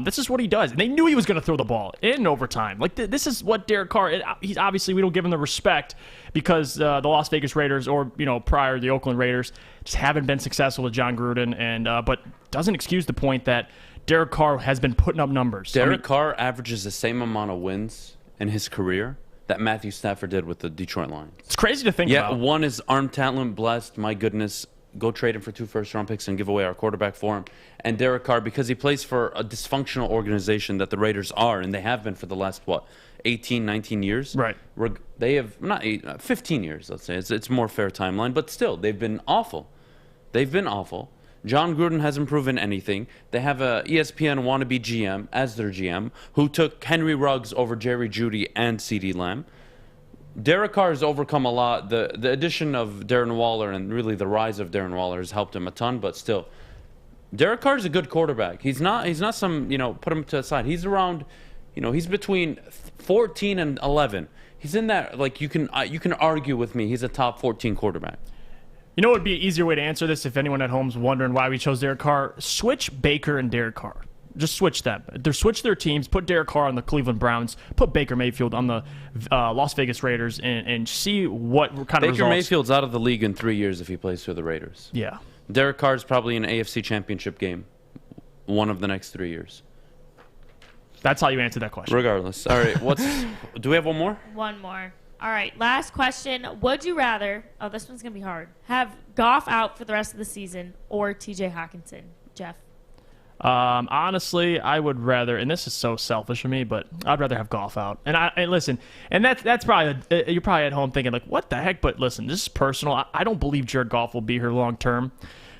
This is what he does. And they knew he was going to throw the ball in overtime. This is what Derek Carr. He's obviously, we don't give him the respect because the Las Vegas Raiders or prior the Oakland Raiders just haven't been successful with John Gruden. And but doesn't excuse the point that Derek Carr has been putting up numbers.
Derek Carr averages the same amount of wins in his career that Matthew Stafford did with the Detroit Lions.
It's crazy to think about.
Yeah, one is arm talent blessed. My goodness. Go trade him for 2 first-round picks and give away our quarterback for him. And Derek Carr, because he plays for a dysfunctional organization that the Raiders are, and they have been for the last, 18, 19 years?
Right.
They have, 15 years, let's say. It's more fair timeline, but still, they've been awful. They've been awful. John Gruden hasn't proven anything. They have a ESPN wannabe GM as their GM who took Henry Ruggs over Jerry Jeudy and CeeDee Lamb. Derek Carr has overcome a lot. The addition of Darren Waller and really the rise of Darren Waller has helped him a ton, but still, Derek Carr is a good quarterback. He's not some, put him to the side. He's around, he's between 14 and 11. He's in that, you can argue with me, he's a top 14 quarterback.
You know what would be an easier way to answer this if anyone at home's wondering why we chose Derek Carr? Switch Baker and Derek Carr. Just switch them. Switch their teams. Put Derek Carr on the Cleveland Browns. Put Baker Mayfield on the Las Vegas Raiders, and see what kind of results.
Baker Mayfield's out of the league in 3 years if he plays for the Raiders.
Yeah.
Derek Carr's probably in an AFC Championship game, one of the next 3 years.
That's how you answer that question.
Regardless. All right. Do we have one more?
One more. All right. Last question. Would you rather? Oh, this one's gonna be hard. Have Goff out for the rest of the season or T.J. Hockenson? Jeff.
Honestly, I would rather, and this is so selfish of me, but I'd rather have Goff out. And listen, and that's probably you're probably at home thinking what the heck? But listen, this is personal. I don't believe Jared Goff will be here long term.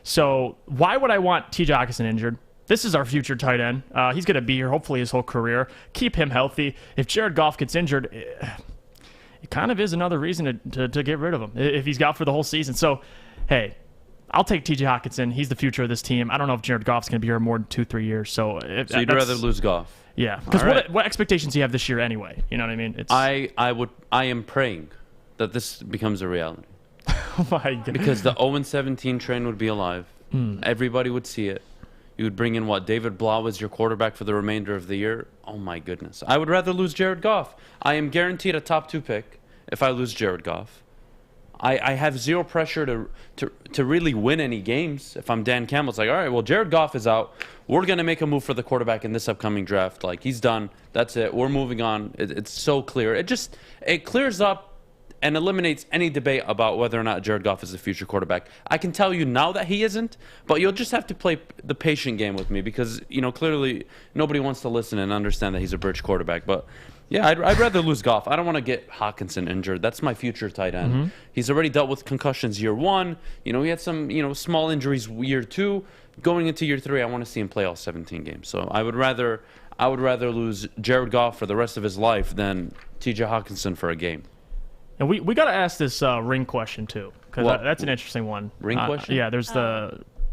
So why would I want T.J. Hockenson injured? This is our future tight end. He's going to be here hopefully his whole career. Keep him healthy. If Jared Goff gets injured, it kind of is another reason to get rid of him if he's out for the whole season. So, hey. I'll take T.J. Hockenson. He's the future of this team. I don't know if Jared Goff's going to be here more than 2-3 years. So
you'd rather lose Goff?
Yeah. Because what expectations do you have this year anyway? You know what I mean?
I am praying that this becomes a reality.
Oh my God.
Because the 0-17 train would be alive. Everybody would see it. You would bring in David Blau as your quarterback for the remainder of the year. Oh my goodness. I would rather lose Jared Goff. I am guaranteed a top 2 pick if I lose Jared Goff. I have zero pressure to really win any games. If I'm Dan Campbell, it's all right, well, Jared Goff is out. We're going to make a move for the quarterback in this upcoming draft. He's done. That's it. We're moving on. It's so clear. It clears up and eliminates any debate about whether or not Jared Goff is the future quarterback. I can tell you now that he isn't, but you'll just have to play the patient game with me because, clearly nobody wants to listen and understand that he's a bridge quarterback. But yeah, I'd rather lose Goff. I don't want to get Hockenson injured. That's my future tight end. Mm-hmm. He's already dealt with concussions year 1. He had some, small injuries year 2. Going into year 3, I want to see him play all 17 games. So I would rather lose Jared Goff for the rest of his life than T.J. Hockenson for a game.
And we got to ask this ring question too, because that's an interesting one.
Ring question?
Yeah, there's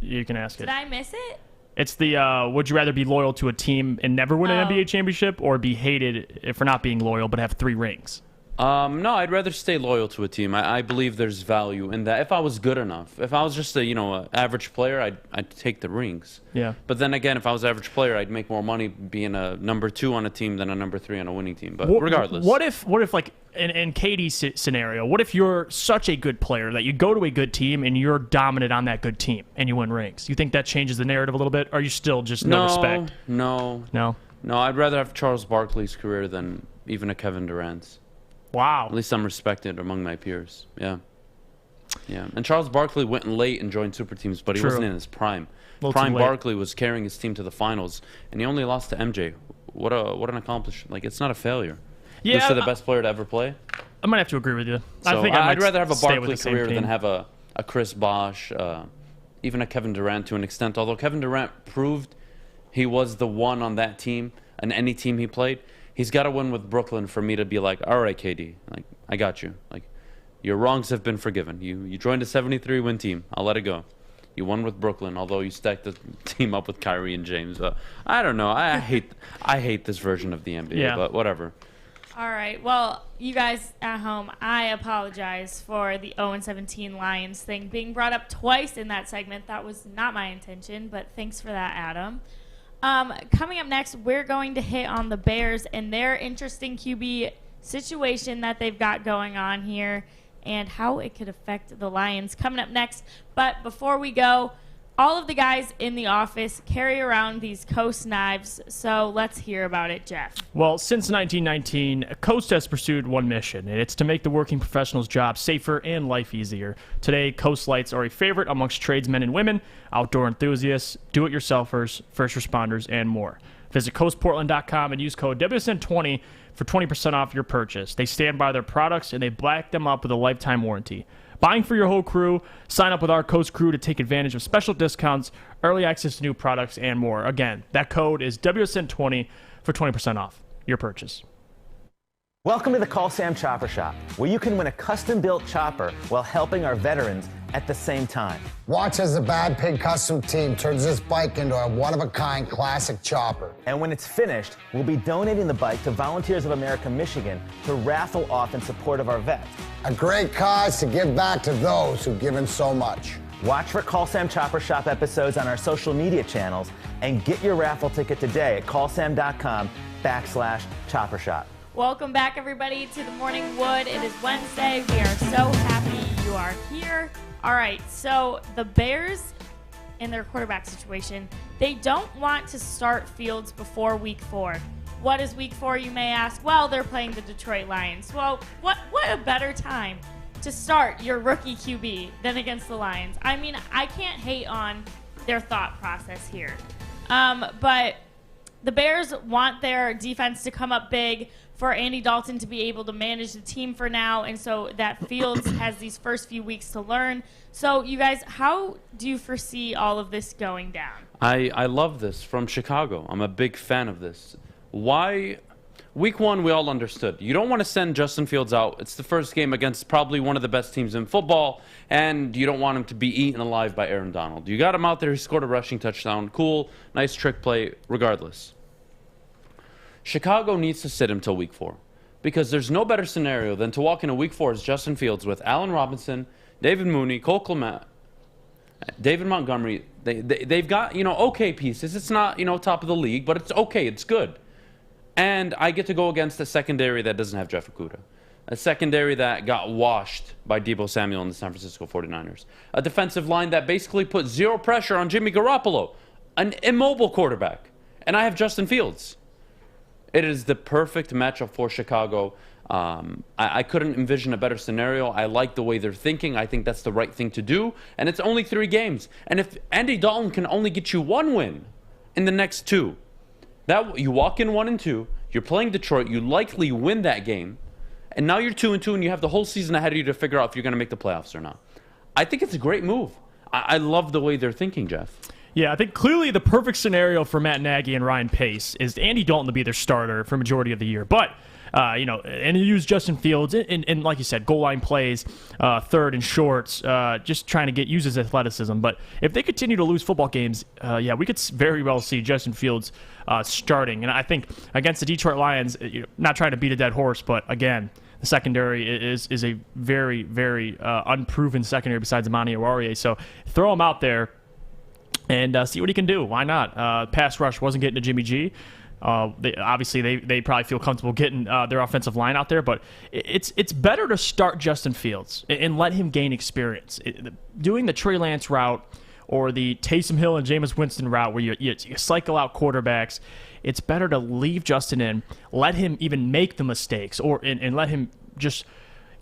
you can ask it.
Did I miss it?
It's the would you rather be loyal to a team and never win an NBA championship or be hated for not being loyal but have 3 rings?
No, I'd rather stay loyal to a team. I believe there's value in that. If I was good enough, if I was just a average player, I'd take the rings.
Yeah.
But then again, if I was an average player, I'd make more money being a number 2 on a team than a number 3 on a winning team. But regardless,
what if in Katie's scenario, what if you're such a good player that you go to a good team and you're dominant on that good team and you win rings? You think that changes the narrative a little bit? Or are you still just no respect?
No. I'd rather have Charles Barkley's career than even a Kevin Durant's.
Wow.
At least I'm respected among my peers. Yeah. And Charles Barkley went in late and joined super teams, but he wasn't in his prime. Prime Barkley was carrying his team to the finals, and he only lost to MJ. What an accomplishment! It's not a failure. Yeah, lose to the best player to ever play.
I might have to agree with you.
So I'd rather have a Barkley career than have a Chris Bosh, even a Kevin Durant to an extent. Although Kevin Durant proved he was the one on that team and any team he played, he's got to win with Brooklyn for me to be like, all right, KD, like I got you. Like your wrongs have been forgiven. You joined a 73-win team. I'll let it go. You won with Brooklyn, although you stacked the team up with Kyrie and James. I don't know. I hate this version of the NBA, but whatever.
All right. Well, you guys at home, I apologize for the 0-17 Lions thing being brought up twice in that segment. That was not my intention, but thanks for that, Adam. Coming up next, we're going to hit on the Bears and their interesting QB situation that they've got going on here and how it could affect the Lions coming up next. But before we go, all of the guys in the office carry around these Coast knives, so let's hear about it, Jeff.
Well, since 1919, Coast has pursued one mission, and it's to make the working professional's job safer and life easier. Today, Coast lights are a favorite amongst tradesmen and women, outdoor enthusiasts, do-it-yourselfers, first responders, and more. Visit coastportland.com and use code WSN20 for 20% off your purchase. They stand by their products, and they back them up with a lifetime warranty. Buying for your whole crew, sign up with our Coast crew to take advantage of special discounts, early access to new products, and more. Again, that code is WSN20 for 20% off your purchase.
Welcome to the Call Sam Chopper Shop, where you can win a custom-built chopper while helping our veterans at the same time.
Watch as the Bad Pig Custom team turns this bike into a one-of-a-kind classic chopper.
And when it's finished, we'll be donating the bike to Volunteers of America Michigan to raffle off in support of our vets.
A great cause to give back to those who've given so much.
Watch for Call Sam Chopper Shop episodes on our social media channels and get your raffle ticket today at callsam.com/chopper shop.
Welcome back, everybody, to the Morning Wood. It is Wednesday. We are so happy you are here. All right, so the Bears in their quarterback situation, they don't want to start Fields before Week 4. What is Week 4, you may ask? Well, they're playing the Detroit Lions. Well, what a better time to start your rookie QB than against the Lions. I mean, I can't hate on their thought process here. But the Bears want their defense to come up big, for Andy Dalton to be able to manage the team for now, and so that Fields has these first few weeks to learn. So, you guys, how do you foresee all of this going down?
I love this from Chicago. I'm a big fan of this. Why? Week 1, we all understood. You don't want to send Justin Fields out. It's the first game against probably one of the best teams in football, and you don't want him to be eaten alive by Aaron Donald. You got him out there. He scored a rushing touchdown. Cool. Nice trick play, regardless. Chicago needs to sit him till Week 4 because there's no better scenario than to walk into Week 4 as Justin Fields with Allen Robinson, David Mooney, Cole Kmet, David Montgomery. They've got, okay pieces. It's not, top of the league, but it's okay. It's good. And I get to go against a secondary that doesn't have Jeff Okudah, a secondary that got washed by Deebo Samuel and the San Francisco 49ers, a defensive line that basically put zero pressure on Jimmy Garoppolo, an immobile quarterback, and I have Justin Fields. It is the perfect matchup for Chicago. I couldn't envision a better scenario. I like the way they're thinking. I think that's the right thing to do. And it's only 3 games. And if Andy Dalton can only get you 1 win in the next 2, that you walk in 1-2, you're playing Detroit, you likely win that game, and now you're 2-2 and you have the whole season ahead of you to figure out if you're going to make the playoffs or not. I think it's a great move. I love the way they're thinking, Jeff.
Yeah, I think clearly the perfect scenario for Matt Nagy and Ryan Pace is Andy Dalton to be their starter for majority of the year. But, and you use Justin Fields in, like you said, goal line plays, third and shorts, just trying to use his athleticism. But if they continue to lose football games, we could very well see Justin Fields starting. And I think against the Detroit Lions, not trying to beat a dead horse, but again, the secondary is a very, very unproven secondary besides Amani Oruwariye. So throw him out there and see what he can do. Why not? Pass rush wasn't getting to Jimmy G. They probably feel comfortable getting their offensive line out there, but it's better to start Justin Fields and let him gain experience. Doing the Trey Lance route or the Taysom Hill and Jameis Winston route where you cycle out quarterbacks, it's better to leave Justin in, let him even make the mistakes, and let him just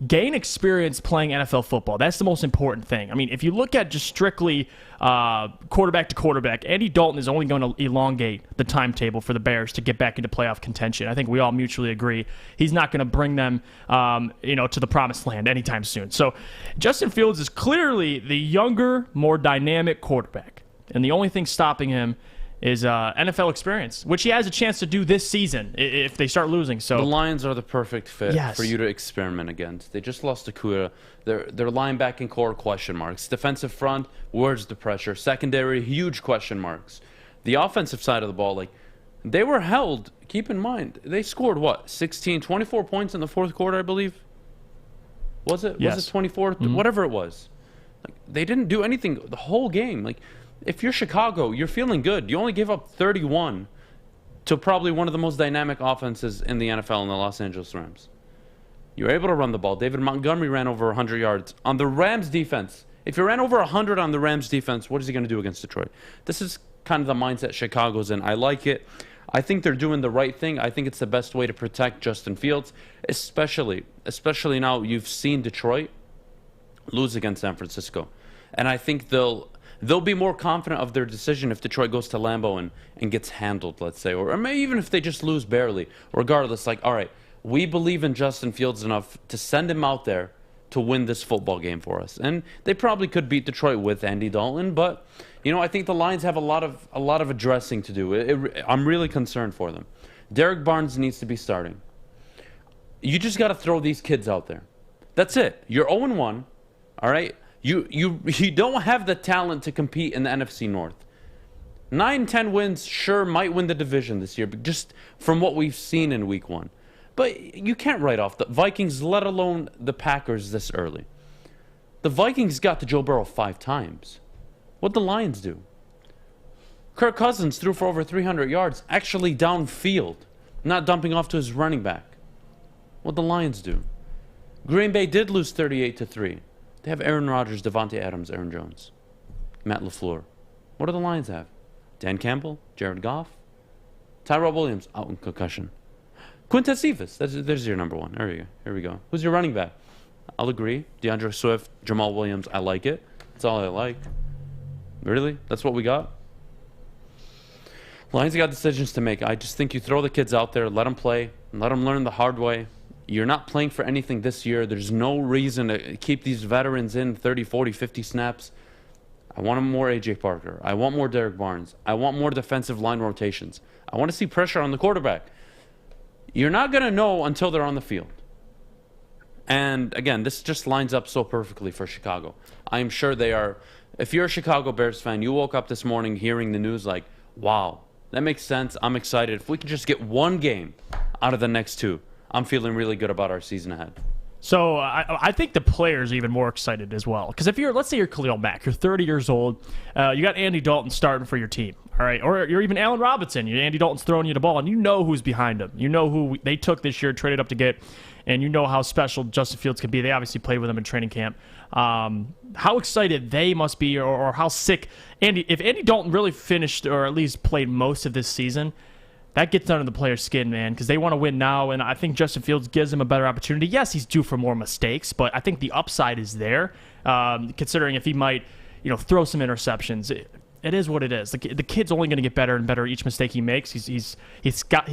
gain experience playing NFL football. That's the most important thing. I mean, if you look at just strictly quarterback to quarterback, Andy Dalton is only going to elongate the timetable for the Bears to get back into playoff contention. I think we all mutually agree he's not going to bring them, to the promised land anytime soon. So Justin Fields is clearly the younger, more dynamic quarterback, and the only thing stopping him is NFL experience, which he has a chance to do this season if they start losing. So
the Lions are the perfect fit
Yes.
for you to experiment against. They just lost to Kura. Their linebacking core, question marks. Defensive front, where's the pressure? Secondary, huge question marks. The offensive side of the ball, they were held. Keep in mind, they scored, 24 points in the fourth quarter, I believe? Was it?
Yes.
Was it 24?
Mm-hmm.
Whatever it was. They didn't do anything the whole game. If you're Chicago, you're feeling good. You only gave up 31 to probably one of the most dynamic offenses in the NFL in the Los Angeles Rams. You were able to run the ball. David Montgomery ran over 100 yards. On the Rams defense, if you ran over 100 on the Rams defense, what is he going to do against Detroit? This is kind of the mindset Chicago's in. I like it. I think they're doing the right thing. I think it's the best way to protect Justin Fields, especially now you've seen Detroit lose against San Francisco. And I think they'll be more confident of their decision if Detroit goes to Lambeau and gets handled, let's say. Or maybe even if they just lose barely. Regardless, all right, we believe in Justin Fields enough to send him out there to win this football game for us. And they probably could beat Detroit with Andy Dalton, but I think the Lions have a lot of addressing to do. I'm really concerned for them. Derrick Barnes needs to be starting. You just got to throw these kids out there. That's it. You're 0-1, all right? You don't have the talent to compete in the NFC North. 9-10 wins, sure, might win the division this year, but just from what we've seen in Week 1. But you can't write off the Vikings, let alone the Packers this early. The Vikings got to Joe Burrow 5 times. What'd the Lions do? Kirk Cousins threw for over 300 yards, actually downfield, not dumping off to his running back. What'd the Lions do? Green Bay did lose 38-3. They have Aaron Rodgers, Devontae Adams, Aaron Jones, Matt LaFleur. What do the Lions have? Dan Campbell, Jared Goff, Tyrell Williams out in concussion. Quintez Cephas, there's your number one. Here we go. Who's your running back? I'll agree. DeAndre Swift, Jamal Williams. I like it. That's all I like. Really? That's what we got? Lions got decisions to make. I just think you throw the kids out there, let them play, and let them learn the hard way. You're not playing for anything this year. There's no reason to keep these veterans in 30, 40, 50 snaps. I want more A.J. Parker. I want more Derrick Barnes. I want more defensive line rotations. I want to see pressure on the quarterback. You're not going to know until they're on the field. And again, this just lines up so perfectly for Chicago. I'm sure they are. If you're a Chicago Bears fan, you woke up this morning hearing the news like, wow, that makes sense. I'm excited. If we could just get one game out of the next two, I'm feeling really good about our season ahead.
So I think the players are even more excited as well. Because if let's say you're Khalil Mack, you're 30 years old, you got Andy Dalton starting for your team, all right? Or you're even Allen Robinson. Andy Dalton's throwing you the ball, and you know who's behind him. You know who they took this year, traded up to get, and you know how special Justin Fields can be. They obviously played with him in training camp. How excited they must be, or how sick if Andy Dalton really finished or at least played most of this season, that gets under the player's skin, man, because they want to win now, and I think Justin Fields gives them a better opportunity. Yes, he's due for more mistakes, but I think the upside is there, considering if he might, throw some interceptions. It is what it is. The kid's only going to get better and better each mistake he makes. He's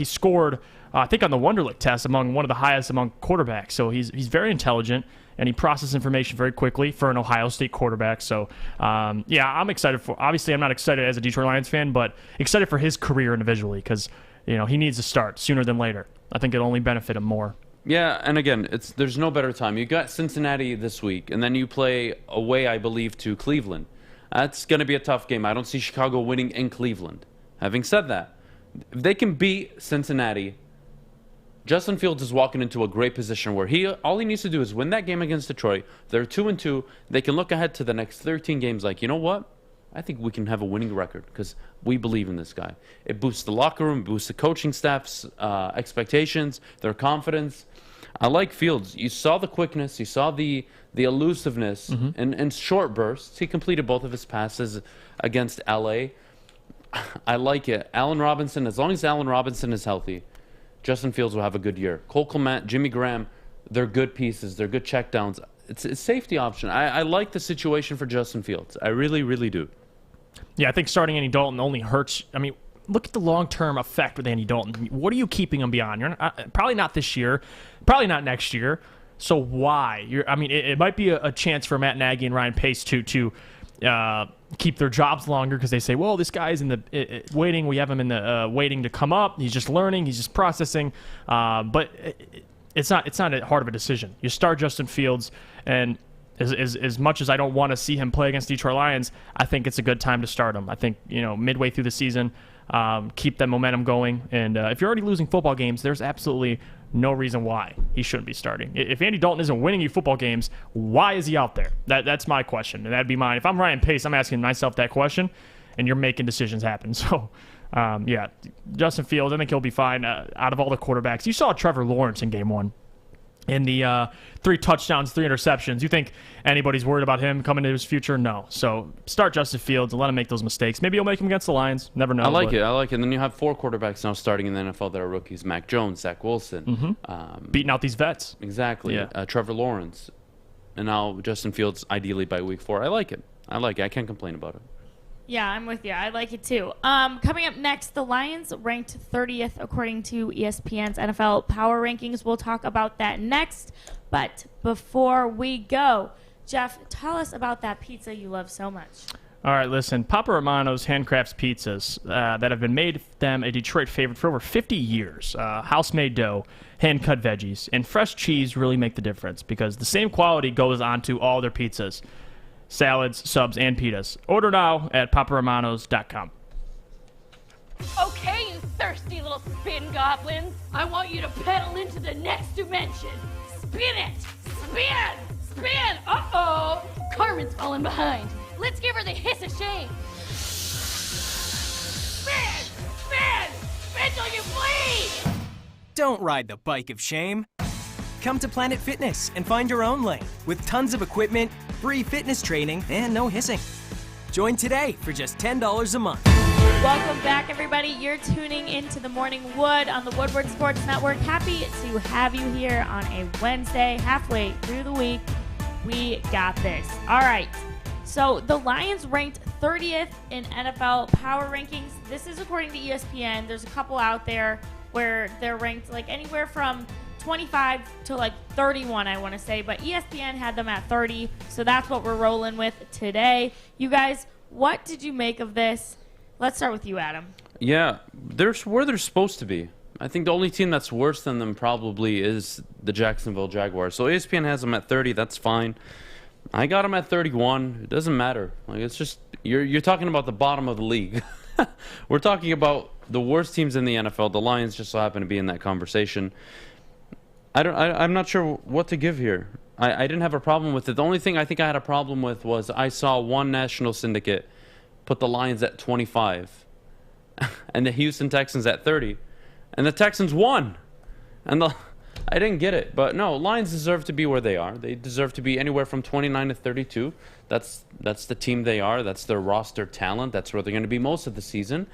scored, I think, on the Wonderlic test among one of the highest among quarterbacks. So he's very intelligent, and he processes information very quickly for an Ohio State quarterback. So, I'm excited for. Obviously, I'm not excited as a Detroit Lions fan, but excited for his career individually because he needs to start sooner than later. I think it'll only benefit him more.
Yeah, and again, there's no better time. You got Cincinnati this week, and then you play away, I believe, to Cleveland. That's going to be a tough game. I don't see Chicago winning in Cleveland. Having said that, if they can beat Cincinnati, Justin Fields is walking into a great position where all he needs to do is win that game against Detroit. They're 2-2. They can look ahead to the next 13 games like, you know what? I think we can have a winning record because we believe in this guy. It boosts the locker room, boosts the coaching staff's expectations, their confidence. I like Fields. You saw the quickness. You saw the elusiveness in short bursts. He completed both of his passes against L.A. I like it. Allen Robinson, as long as Allen Robinson is healthy, Justin Fields will have a good year. Cole Kmet, Jimmy Graham, They're good pieces. They're good checkdowns. It's a safety option. I like the situation for Justin Fields. I really, really do.
Yeah, I think starting Andy Dalton only hurts. I mean, look at the long-term effect with Andy Dalton. What are you keeping him beyond? You're not, probably not this year, probably not next year. So why? It might be a chance for Matt Nagy and Ryan Pace to keep their jobs longer because they say, well, this guy's in the waiting. We have him in the waiting to come up. He's just learning. He's just processing. But it's not hard of a decision. You start Justin Fields, and as much as I don't want to see him play against Detroit Lions, I think it's a good time to start him. I think midway through the season, keep that momentum going. And if you're already losing football games, there's absolutely no reason why he shouldn't be starting. If Andy Dalton isn't winning you football games, why is he out there? That's my question, and that'd be mine. If I'm Ryan Pace, I'm asking myself that question, and you're making decisions happen. So, yeah, Justin Fields, I think he'll be fine. Out of all the quarterbacks, you saw Trevor Lawrence in Game 1. In the 3 touchdowns, 3 interceptions. You think anybody's worried about him coming into his future? No. So start Justin Fields and let him make those mistakes. Maybe you'll make him against the Lions. Never know.
I like it. And then you have 4 quarterbacks now starting in the NFL that are rookies. Mac Jones, Zach Wilson.
Beating out these vets.
Exactly. Yeah. Trevor Lawrence. And now Justin Fields ideally by week 4. I like it. I can't complain about it.
Yeah, I'm with you. I like it too. Coming up next, the Lions ranked 30th according to ESPN's NFL Power Rankings. We'll talk about that next. But before we go, Jeff, tell us about that pizza you love so much.
All right, listen. Papa Romano's handcrafts pizzas that have been made them a Detroit favorite for over 50 years. House-made dough, hand-cut veggies, and fresh cheese really make the difference because the same quality goes onto all their pizzas. Salads, subs, and pitas. Order now at paparomanos.com.
Okay, you thirsty little spin goblins. I want you to pedal into the next dimension. Spin it! Spin! Spin! Uh-oh! Carmen's falling behind. Let's give her the hiss of shame. Spin! Spin! Spin till you bleed!
Don't ride the bike of shame. Come to Planet Fitness and find your own lane with tons of equipment, free fitness training, and no hissing. Join today for just $10 a month.
Welcome back, everybody. You're tuning into the Morning Wood on the Woodward Sports Network. Happy to have you here on a Wednesday, halfway through the week. We got this. All right. So the Lions ranked 30th in NFL Power Rankings. This is according to ESPN. There's a couple out there where they're ranked like anywhere from 25 to like 31, I want to say, but ESPN had them at 30, so that's what we're rolling with today. You guys, what did you make of this? Let's start with you, Adam.
Yeah, they're where they're supposed to be. I think the only team that's worse than them probably is the Jacksonville Jaguars. So ESPN has them at 30, that's fine. I got them at 31. It doesn't matter. Like it's just you're talking about the bottom of the league. We're talking about the worst teams in the NFL. The Lions just so happen to be in that conversation. I'm not sure what to give here. I didn't have a problem with it. The only thing I think I had a problem with was I saw one national syndicate put the Lions at 25 and the Houston Texans at 30. And the Texans won. And I didn't get it. But no, Lions deserve to be where they are. They deserve to be anywhere from 29 to 32. That's the team they are. That's their roster talent. That's where they're going to be most of the season.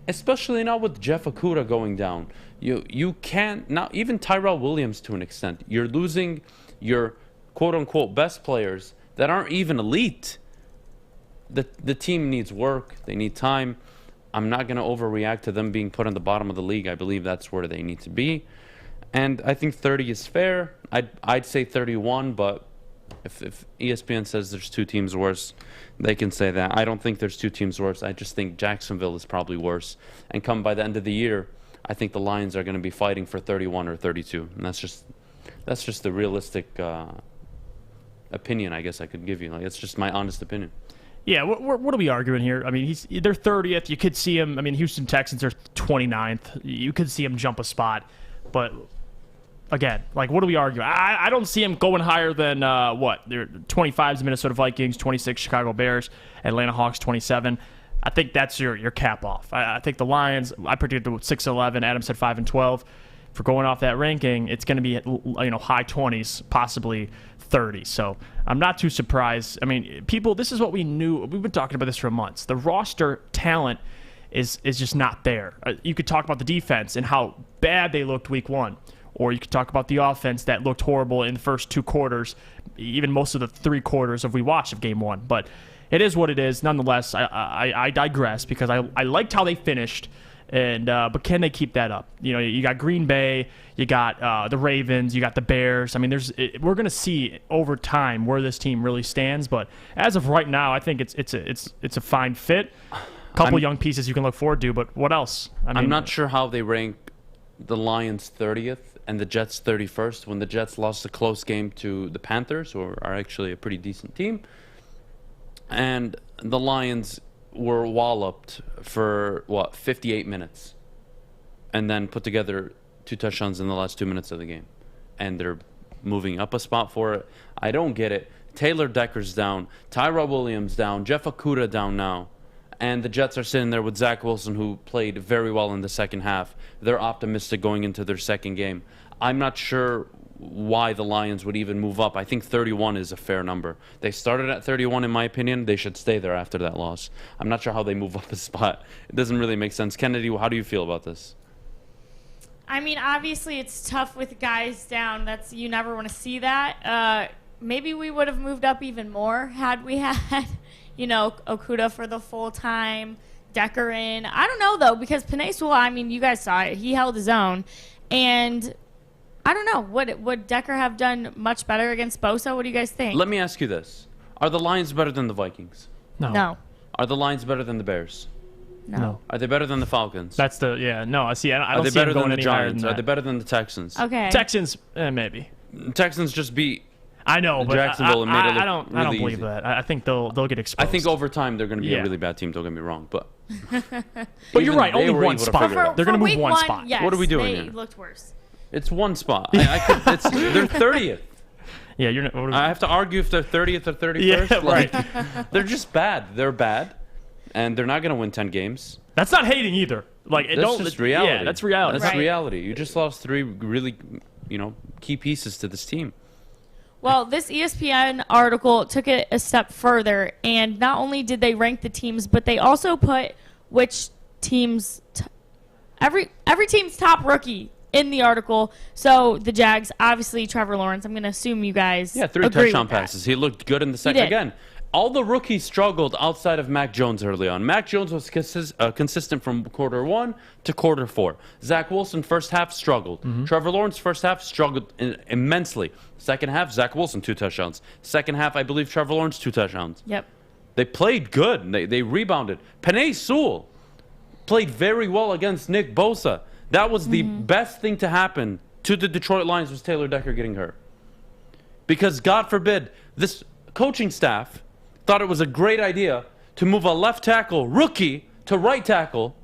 Especially now with Jeff Okudah going down. You can't now, even Tyrell Williams to an extent. You're losing your quote unquote best players that aren't even elite. The team needs work. They need time. I'm not going to overreact to them being put on the bottom of the league. I believe that's where they need to be. And I think 30 is fair. I'd say 31, but if ESPN says there's 2 teams worse, they can say that. I don't think there's 2 teams worse. I just think Jacksonville is probably worse. And come by the end of the year, I think the Lions are going to be fighting for 31 or 32. And that's just the realistic opinion I guess I could give you. Like it's just my honest opinion.
Yeah, what are we arguing here? I mean, they're 30th. You could see him. I mean, Houston Texans are 29th. You could see him jump a spot. But again, like, what are we arguing? I don't see him going higher than what? They're 25 is the Minnesota Vikings, 26 Chicago Bears, Atlanta Hawks 27. I think that's your cap off. I think the Lions, I predicted 6-11. Adam said 5-12. For going off that ranking, it's going to be at, high 20s, possibly 30. So I'm not too surprised. I mean, people, this is what we knew. We've been talking about this for months. The roster talent is just not there. You could talk about the defense and how bad they looked week 1. or you could talk about the offense that looked horrible in the first 2 quarters, even most of the 3 quarters we watched of Game 1. But it is what it is. Nonetheless, I digress because I liked how they finished. But can they keep that up? You got Green Bay, you got the Ravens, you got the Bears. I mean, we're going to see over time where this team really stands. But as of right now, I think it's a fine fit. Couple young pieces you can look forward to. But what else?
I'm not sure how they rank the Lions 30th and the Jets 31st when the Jets lost a close game to the Panthers, who are actually a pretty decent team, and the Lions were walloped for 58 minutes and then put together 2 touchdowns in the last 2 minutes of the game, and they're moving up a spot for it. I don't get it. Taylor Decker's down, Tyrell Williams down, Jeff Okudah down now, and the Jets are sitting there with Zach Wilson, who played very well in the second half. They're optimistic going into their second game. I'm not sure why the Lions would even move up. I think 31 is a fair number. They started at 31, in my opinion. They should stay there after that loss. I'm not sure how they move up a spot. It doesn't really make sense. Kennedy, how do you feel about this?
I mean, obviously it's tough with guys down. You never want to see that. Maybe we would have moved up even more had we had, Okudah for the full time, Decker in. I don't know, though, because Penei Sewell, I mean, you guys saw it. He held his own. And I don't know. Would Decker have done much better against Bosa? What do you guys think?
Let me ask you this. Are the Lions better than the Vikings?
No.
Are the Lions better than the Bears?
No.
Are they better than the Falcons?
No. I see. I don't
Are they
see
better
them going
than the
any higher
Giants?
than
Are
that.
they better than the Texans?
Okay.
Texans, maybe.
Texans just beat
I know, but
Jacksonville and made it look
I don't
really
believe
easy.
that. I think they'll get exposed.
I think over time they're going to be
Yeah.
a really bad team. Don't get me wrong, but
But you're right.
they
Only
were
one
able to
spot.
figure it out.
They're going to move
week
one spot.
Yes,
What are we doing
they
here?
looked worse.
It's one spot. They're 30th.
Yeah, you're. What
I have to argue if they're 30th or 31st.
Yeah,
Like,
right.
They're just bad. They're bad, and they're not going to win 10 games.
That's not hating either. Like,
That's just reality.
Yeah, that's reality.
That's
Right.
reality. You just lost 3 really, key pieces to this team.
Well, this ESPN article took it a step further, and not only did they rank the teams, but they also put which teams, every team's top rookie in the article. So the Jags, obviously Trevor Lawrence. I'm going to assume you guys
3
agree
touchdown
with that.
passes. He looked good in the
He
second.
did.
Again, all the rookies struggled outside of Mac Jones early on. Mac Jones was consistent from quarter 1 to quarter 4. Zach Wilson, first half, struggled. Trevor Lawrence, first half, struggled immensely. Second half, Zach Wilson, 2 touchdowns. Second half, I believe Trevor Lawrence, 2 touchdowns.
Yep.
They played good. They rebounded. Penei Sewell played very well against Nick Bosa. That was the best thing to happen to the Detroit Lions was Taylor Decker getting hurt. Because, God forbid, this coaching staff thought it was a great idea to move a left tackle rookie to right tackle,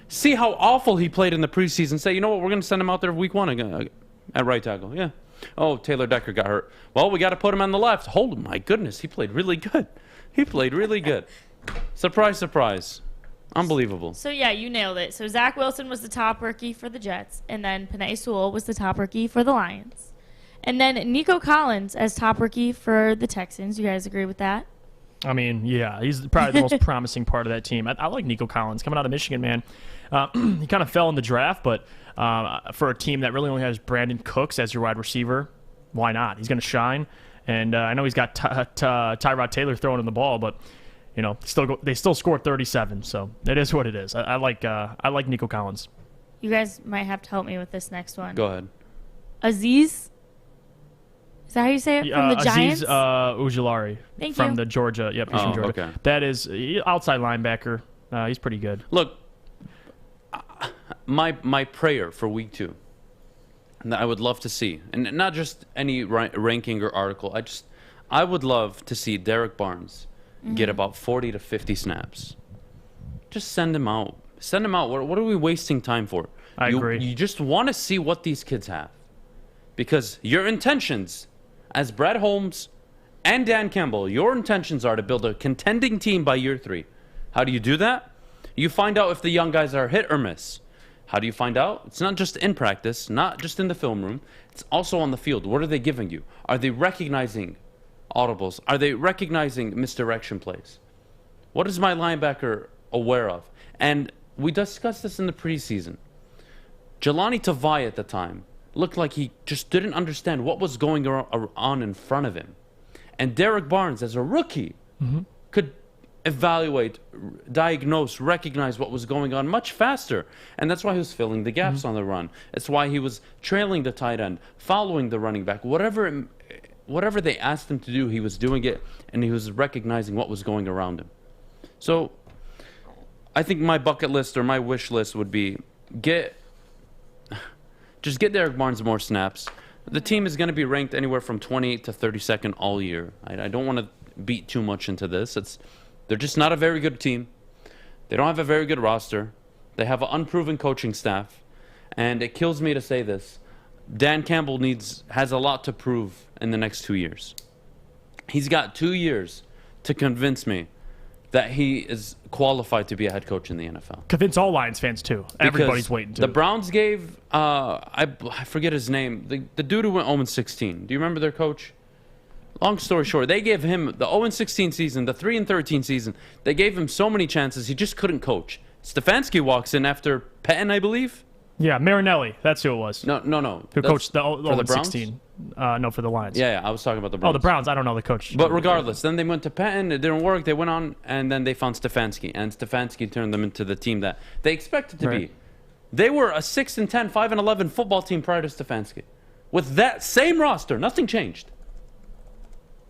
see how awful he played in the preseason, say, you know what, we're going to send him out there week 1 again, at right tackle. Yeah. Oh, Taylor Decker got hurt. Well, we got to put him on the left. Oh, my goodness, he played really good. He played really good. Surprise, surprise. Unbelievable.
So, yeah, you nailed it. So Zach Wilson was the top rookie for the Jets, and then Penei Sewell was the top rookie for the Lions. And then Nico Collins as top rookie for the Texans. You guys agree with that?
I mean, yeah, he's probably the most promising part of that team. I like Nico Collins coming out of Michigan, man. He kind of fell in the draft, but for a team that really only has Brandon Cooks as your wide receiver, why not? He's going to shine. And I know he's got Tyrod Taylor throwing him the ball, but they still scored 37, so it is what it is. I like Nico Collins.
You guys might have to help me with this next one.
Go ahead.
Azeez? Is that how you say it? From the Giants?
Ujulari.
Thank
from
you.
the Georgia. Yep, he's from Georgia.
Okay.
That is outside linebacker. He's pretty good.
Look, my prayer for week 2, and I would love to see, and not just any ranking or article, I would love to see Derrick Barnes get about 40 to 50 snaps. Just send him out. Send him out. What are we wasting time for?
I agree.
You just want to see what these kids have. Because your intentions, as Brad Holmes and Dan Campbell, your intentions are to build a contending team by year 3. How do you do that? You find out if the young guys are hit or miss. How do you find out? It's not just in practice, not just in the film room. It's also on the field. What are they giving you? Are they recognizing audibles? Are they recognizing misdirection plays? What is my linebacker aware of? And we discussed this in the preseason. Jelani Tavai at the time looked like he just didn't understand what was going on in front of him. And Derrick Barnes, as a rookie, could evaluate, diagnose, recognize what was going on much faster. And that's why he was filling the gaps on the run. It's why he was trailing the tight end, following the running back. Whatever they asked him to do, he was doing it, and he was recognizing what was going around him. So I think my bucket list or my wish list would be just get Derrick Barnes more snaps. The team is going to be ranked anywhere from 28th to 32nd all year. I don't want to beat too much into this. They're just not a very good team. They don't have a very good roster. They have an unproven coaching staff. And it kills me to say this. Dan Campbell has a lot to prove in the next 2 years. He's got 2 years to convince me that he is qualified to be a head coach in the NFL.
Convince all Lions fans, too. Everybody's waiting to.
The Browns gave, I forget his name, the dude who went 0-16. Do you remember their coach? Long story short, they gave him the 0-16 season, the 3-13 season. They gave him so many chances, he just couldn't coach. Stefanski walks in after Patton, I believe.
Yeah, Marinelli. That's who it was.
No.
Who coached the 0-16. No, for the Lions.
Yeah, I was talking about the Browns.
Oh, the Browns. I don't know the coach.
But regardless, then they went to Patton. It didn't work. They went on, and then they found Stefanski. And Stefanski turned them into the team that they expected to be. They were a 6-10, 5-11 football team prior to Stefanski. With that same roster, nothing changed.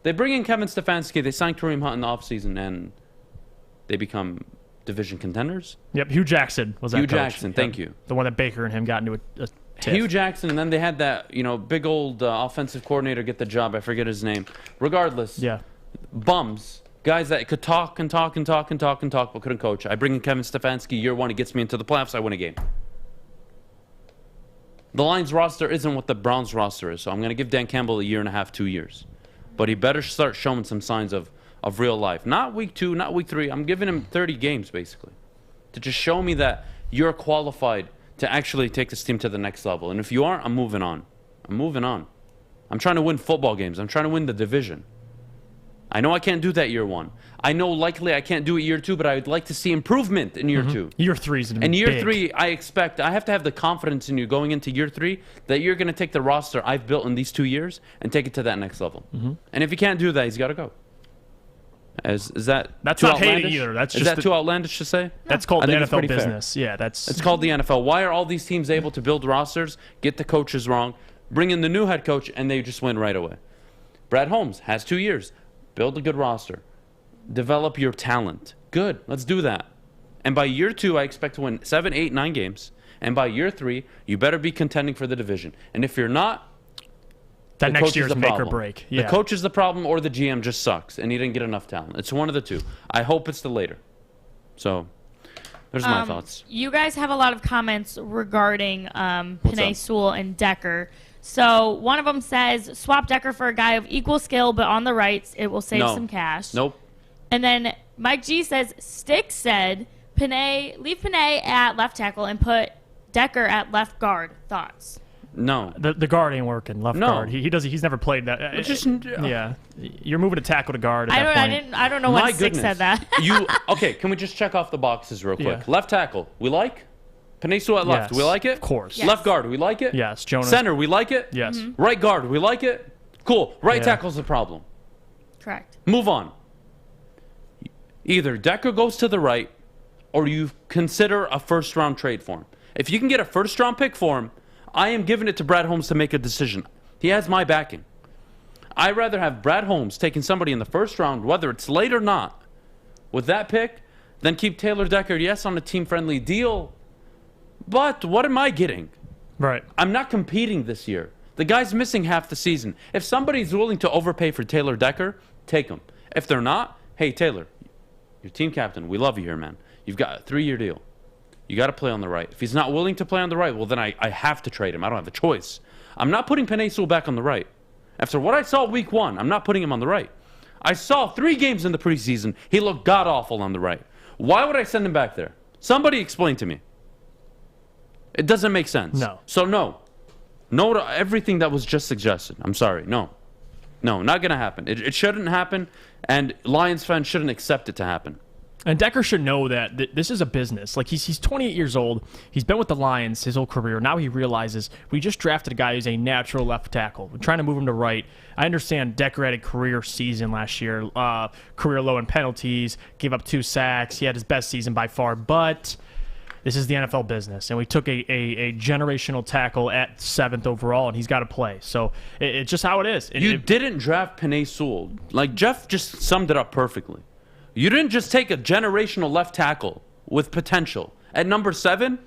They bring in Kevin Stefanski. They sign Kareem Hunt in the offseason, and they become division contenders.
Yep, Hugh Jackson was that
Hugh
coach.
Jackson, thank you.
The one that Baker and him got into a tiff.
Hugh Jackson, and then they had that, big old offensive coordinator get the job. I forget his name. Regardless, bums, guys that could talk and talk and talk and talk and talk, but couldn't coach. I bring in Kevin Stefanski. Year one, he gets me into the playoffs. I win a game. The Lions roster isn't what the Browns roster is, so I'm going to give Dan Campbell 1.5 years, 2 years. But he better start showing some signs of real life. Not week 2, not week 3. I'm giving him 30 games, basically, to just show me that you're qualified to actually take this team to the next level. And if you aren't, I'm moving on. I'm trying to win football games. I'm trying to win the division. I know I can't do that year 1. I know likely I can't do it year 2, but I would like to see improvement in year 2.
Year 3 is going to be
And year
big.
3, I have to have the confidence in you going into year 3 that you're going to take the roster I've built in these 2 years and take it to that next level. And if you can't do that, he's got to go. Is that
that's
too
not
outlandish?
hating either. That's
is
just
that too outlandish to say?
That's called the NFL
pretty
business.
fair.
Yeah,
It's called the NFL. Why are all these teams able to build rosters, get the coaches wrong, bring in the new head coach, and they just win right away? Brad Holmes has 2 years. Build a good roster. Develop your talent. Good. Let's do that. And by year 2, I expect to win 7, 8, 9 games. And by year 3, you better be contending for the division. And if you're not,
that next year's make or break. Yeah.
The coach is the problem, or the GM just sucks and he didn't get enough talent. It's one of the two. I hope it's the later. So, there's my thoughts.
You guys have a lot of comments regarding Penei Sewell and Decker. So one of them says, swap Decker for a guy of equal skill, but on the rights, it will save some cash.
Nope.
And then Mike G says, Stick said, leave Penei at left tackle and put Decker at left guard. Thoughts?
No.
The guard ain't working. Left guard. He's never played that. Yeah. You're moving a tackle to guard.
I don't know when Stick said that.
Okay, can we just check off the boxes real quick?
Yeah.
Left tackle, we like? Penei Sewell at left, we like it?
Of course.
Yes.
Left guard, we like it?
Yes. Jonas.
Center, we like it?
Yes.
Right guard, we like it? Cool. Right tackle's the problem.
Correct.
Move on. Either Decker goes to the right, or you consider a first-round trade for him. If you can get a first-round pick for him, I am giving it to Brad Holmes to make a decision. He has my backing. I'd rather have Brad Holmes taking somebody in the first round, whether it's late or not, with that pick, than keep Taylor Decker, yes, on a team-friendly deal. But what am I getting?
Right.
I'm not competing this year. The guy's missing half the season. If somebody's willing to overpay for Taylor Decker, take him. If they're not, hey, Taylor, you're team captain. We love you here, man. You've got a 3-year deal. You got to play on the right. If he's not willing to play on the right, well, then I have to trade him. I don't have a choice. I'm not putting Penei Sewell back on the right. After what I saw week 1, I'm not putting him on the right. I saw 3 games in the preseason. He looked god-awful on the right. Why would I send him back there? Somebody explain to me. It doesn't make sense.
No.
So no. No to everything that was just suggested. I'm sorry. No. No, not going to happen. It shouldn't happen, and Lions fans shouldn't accept it to happen.
And Decker should know that this is a business. Like, he's 28 years old. He's been with the Lions his whole career. Now he realizes we just drafted a guy who's a natural left tackle. We're trying to move him to right. I understand Decker had a career season last year, career low in penalties, gave up 2 sacks. He had his best season by far, but this is the NFL business, and we took a generational tackle at 7th overall, and he's got to play. So it's just how it is.
You didn't draft Penei Sewell. Like, Jeff just summed it up perfectly. You didn't just take a generational left tackle with potential at number 7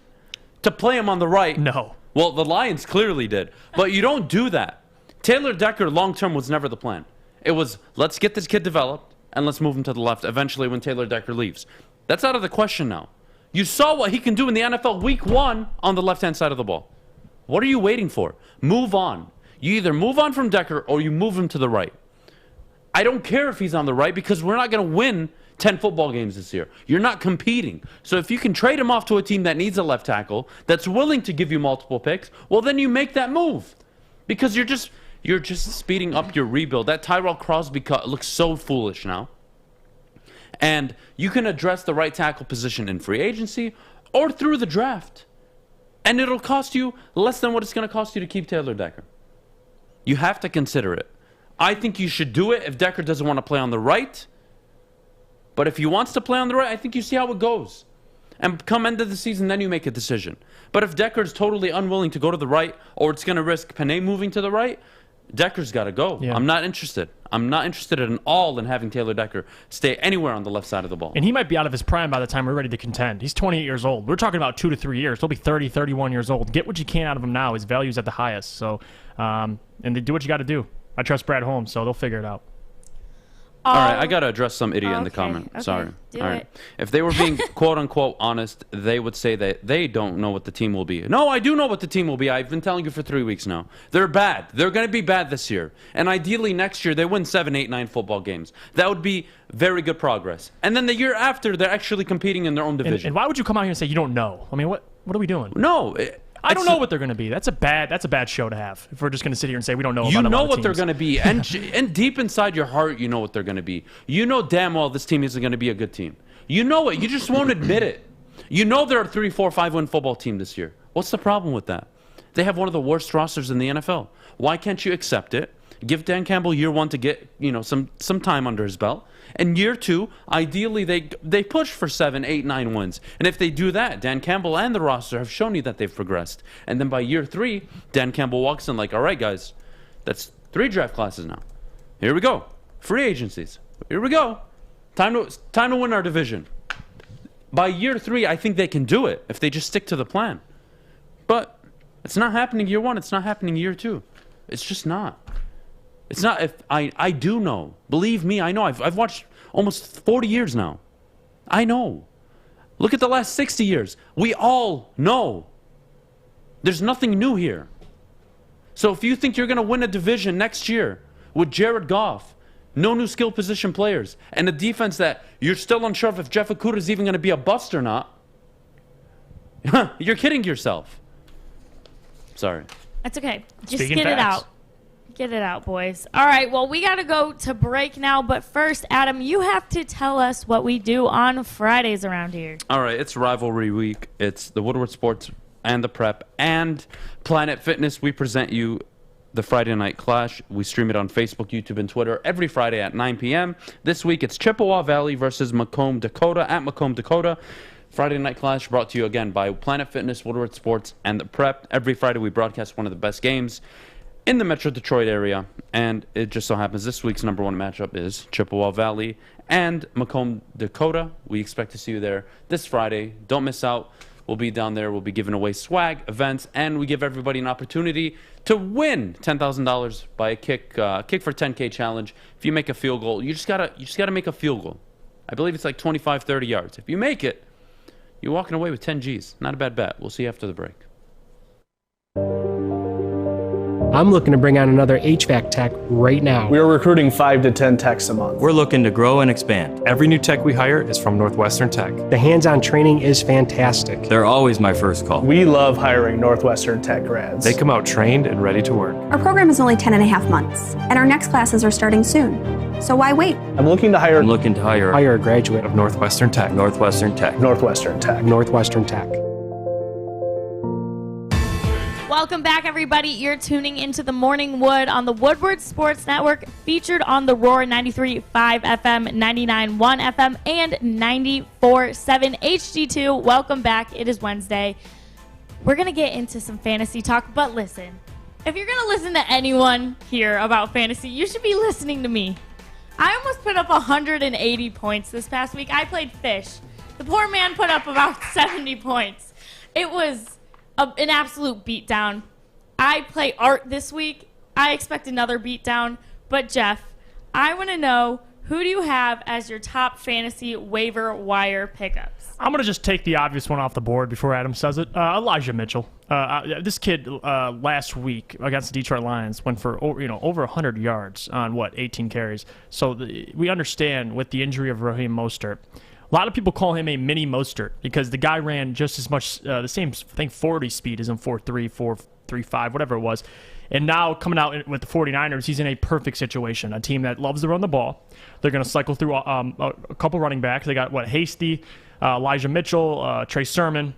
to play him on the right.
No.
Well, the Lions clearly did. But you don't do that. Taylor Decker long-term was never the plan. It was, let's get this kid developed, and let's move him to the left eventually when Taylor Decker leaves. That's out of the question now. You saw what he can do in the NFL week 1 on the left-hand side of the ball. What are you waiting for? Move on. You either move on from Decker or you move him to the right. I don't care if he's on the right because we're not going to win 10 football games this year. You're not competing. So if you can trade him off to a team that needs a left tackle, that's willing to give you multiple picks, well, then you make that move. Because you're just speeding up your rebuild. That Tyrell Crosby cut looks so foolish now. And you can address the right tackle position in free agency or through the draft. And it'll cost you less than what it's going to cost you to keep Taylor Decker. You have to consider it. I think you should do it if Decker doesn't want to play on the right. But if he wants to play on the right, I think you see how it goes. And come end of the season, then you make a decision. But if Decker's totally unwilling to go to the right, or it's going to risk Penei moving to the right, Decker's got to go. Yeah. I'm not interested. I'm not interested at all in having Taylor Decker stay anywhere on the left side of the ball.
And he might be out of his prime by the time we're ready to contend. He's 28 years old. We're talking about 2 to 3 years. He'll be 30, 31 years old. Get what you can out of him now. His value's at the highest. So, and they do what you got to do. I trust Brad Holmes, so they'll figure it out.
All right, I got to address some idiot in the comment.
Okay,
Sorry.
do
All right.
it.
If they were being quote-unquote honest, they would say that they don't know what the team will be. No, I do know what the team will be. I've been telling you for 3 weeks now. They're bad. They're going to be bad this year. And ideally next year, they win 7, 8, 9 football games. That would be very good progress. And then the year after, they're actually competing in their own division.
And why would you come out here and say you don't know? I mean, what are we doing?
No.
I don't know what they're going to be. That's a bad show to have. If we're just going to sit here and say we don't know about
You know
other
what
teams.
they're going to be. And deep inside your heart, you know what they're going to be. You know damn well this team isn't going to be a good team. You know it. You just won't admit it. You know they're a 3, 4, 5-win football team this year. What's the problem with that? They have one of the worst rosters in the NFL. Why can't you accept it? Give Dan Campbell year 1 to get some time under his belt. And year 2, ideally, they push for 7, 8, 9 wins. And if they do that, Dan Campbell and the roster have shown you that they've progressed. And then by year 3, Dan Campbell walks in like, all right, guys, that's 3 draft classes now. Here we go. Free agencies. Here we go. Time to win our division. By year 3, I think they can do it if they just stick to the plan. But it's not happening year 1. It's not happening year 2. It's just not. It's not. If I do know. Believe me, I know. I've watched almost 40 years now. I know. Look at the last 60 years. We all know. There's nothing new here. So if you think you're going to win a division next year with Jared Goff, no new skill position players, and a defense that you're still unsure if Jeff Okudah is even going to be a bust or not, you're kidding yourself. Sorry.
That's okay. Just
Speaking
get it
facts.
out. Get it out, boys. All right, well, we got to go to break now. But first, Adam, you have to tell us what we do on Fridays around here.
All right, it's rivalry week. It's the Woodward Sports and the Prep and Planet Fitness. We present you the Friday Night Clash. We stream it on Facebook, YouTube, and Twitter every Friday at 9 p.m. This week, it's Chippewa Valley versus Macomb, Dakota at Macomb, Dakota. Friday Night Clash brought to you again by Planet Fitness, Woodward Sports, and the Prep. Every Friday, we broadcast one of the best games in the Metro Detroit area, and it just so happens this week's number 1 matchup is Chippewa Valley and Macomb, Dakota. We expect to see you there this Friday. Don't miss out. We'll be down there. We'll be giving away swag, events, and we give everybody an opportunity to win $10,000 by a kick for 10K challenge. If you make a field goal, you just gotta make a field goal. I believe it's like 25, 30 yards. If you make it, you're walking away with 10 G's. Not a bad bet. We'll see you after the break.
I'm looking to bring on another HVAC tech right now.
We are recruiting 5 to 10 techs a month.
We're looking to grow and expand. Every new tech we hire is from Northwestern Tech.
The hands-on training is fantastic.
They're always my first call.
We love hiring Northwestern Tech grads.
They come out trained and ready to work.
Our program is only 10 and a half months, and our next classes are starting soon. So why wait?
I'm looking to hire
a graduate
of Northwestern Tech.
Northwestern Tech.
Northwestern Tech.
Welcome back, everybody. You're tuning into the Morning Wood on the Woodward Sports Network, featured on the Roar 93.5 FM, 99.1 FM, and 94.7 HD2. Welcome back. It is Wednesday. We're going to get into some fantasy talk, but listen, if you're going to listen to anyone here about fantasy, you should be listening to me. I almost put up 180 points this past week. I played Fish. The poor man put up about 70 points. It was an absolute beatdown. I play Art this week. I expect another beatdown. But Jeff, I want to know, who do you have as your top fantasy waiver wire pickups?
I'm going to just take the obvious one off the board before Adam says it. Elijah Mitchell. This kid last week against the Detroit Lions went for over 100 yards on 18 carries. So we understand with the injury of Raheem Mostert. A lot of people call him a mini Mostert because the guy ran just as much, the same, I think, 40 speed as in 4.3, 4.35, whatever it was. And now coming out with the 49ers, he's in a perfect situation. A team that loves to run the ball. They're going to cycle through a couple running backs. They got, Hasty, Elijah Mitchell, Trey Sermon.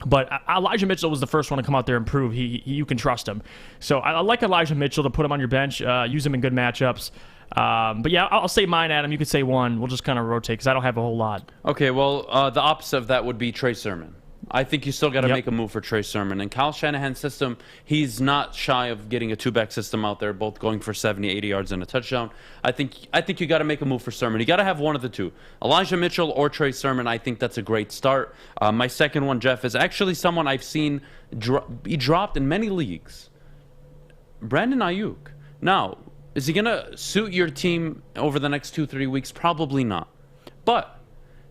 But Elijah Mitchell was the first one to come out there and prove you can trust him. So I like Elijah Mitchell to put him on your bench, use him in good matchups. But yeah, I'll say mine, Adam. You could say one. We'll just kind of rotate because I don't have a whole lot.
Okay, well, the opposite of that would be Trey Sermon. I think you still got to make a move for Trey Sermon. In Kyle Shanahan's system, he's not shy of getting a two-back system out there, both going for 70, 80 yards and a touchdown. I think you got to make a move for Sermon. You got to have one of the two, Elijah Mitchell or Trey Sermon. I think that's a great start. My second one, Jeff, is actually someone I've seen be dropped in many leagues. Brandon Nyuk. Now, is he going to suit your team over the next 2-3 weeks? Probably not. But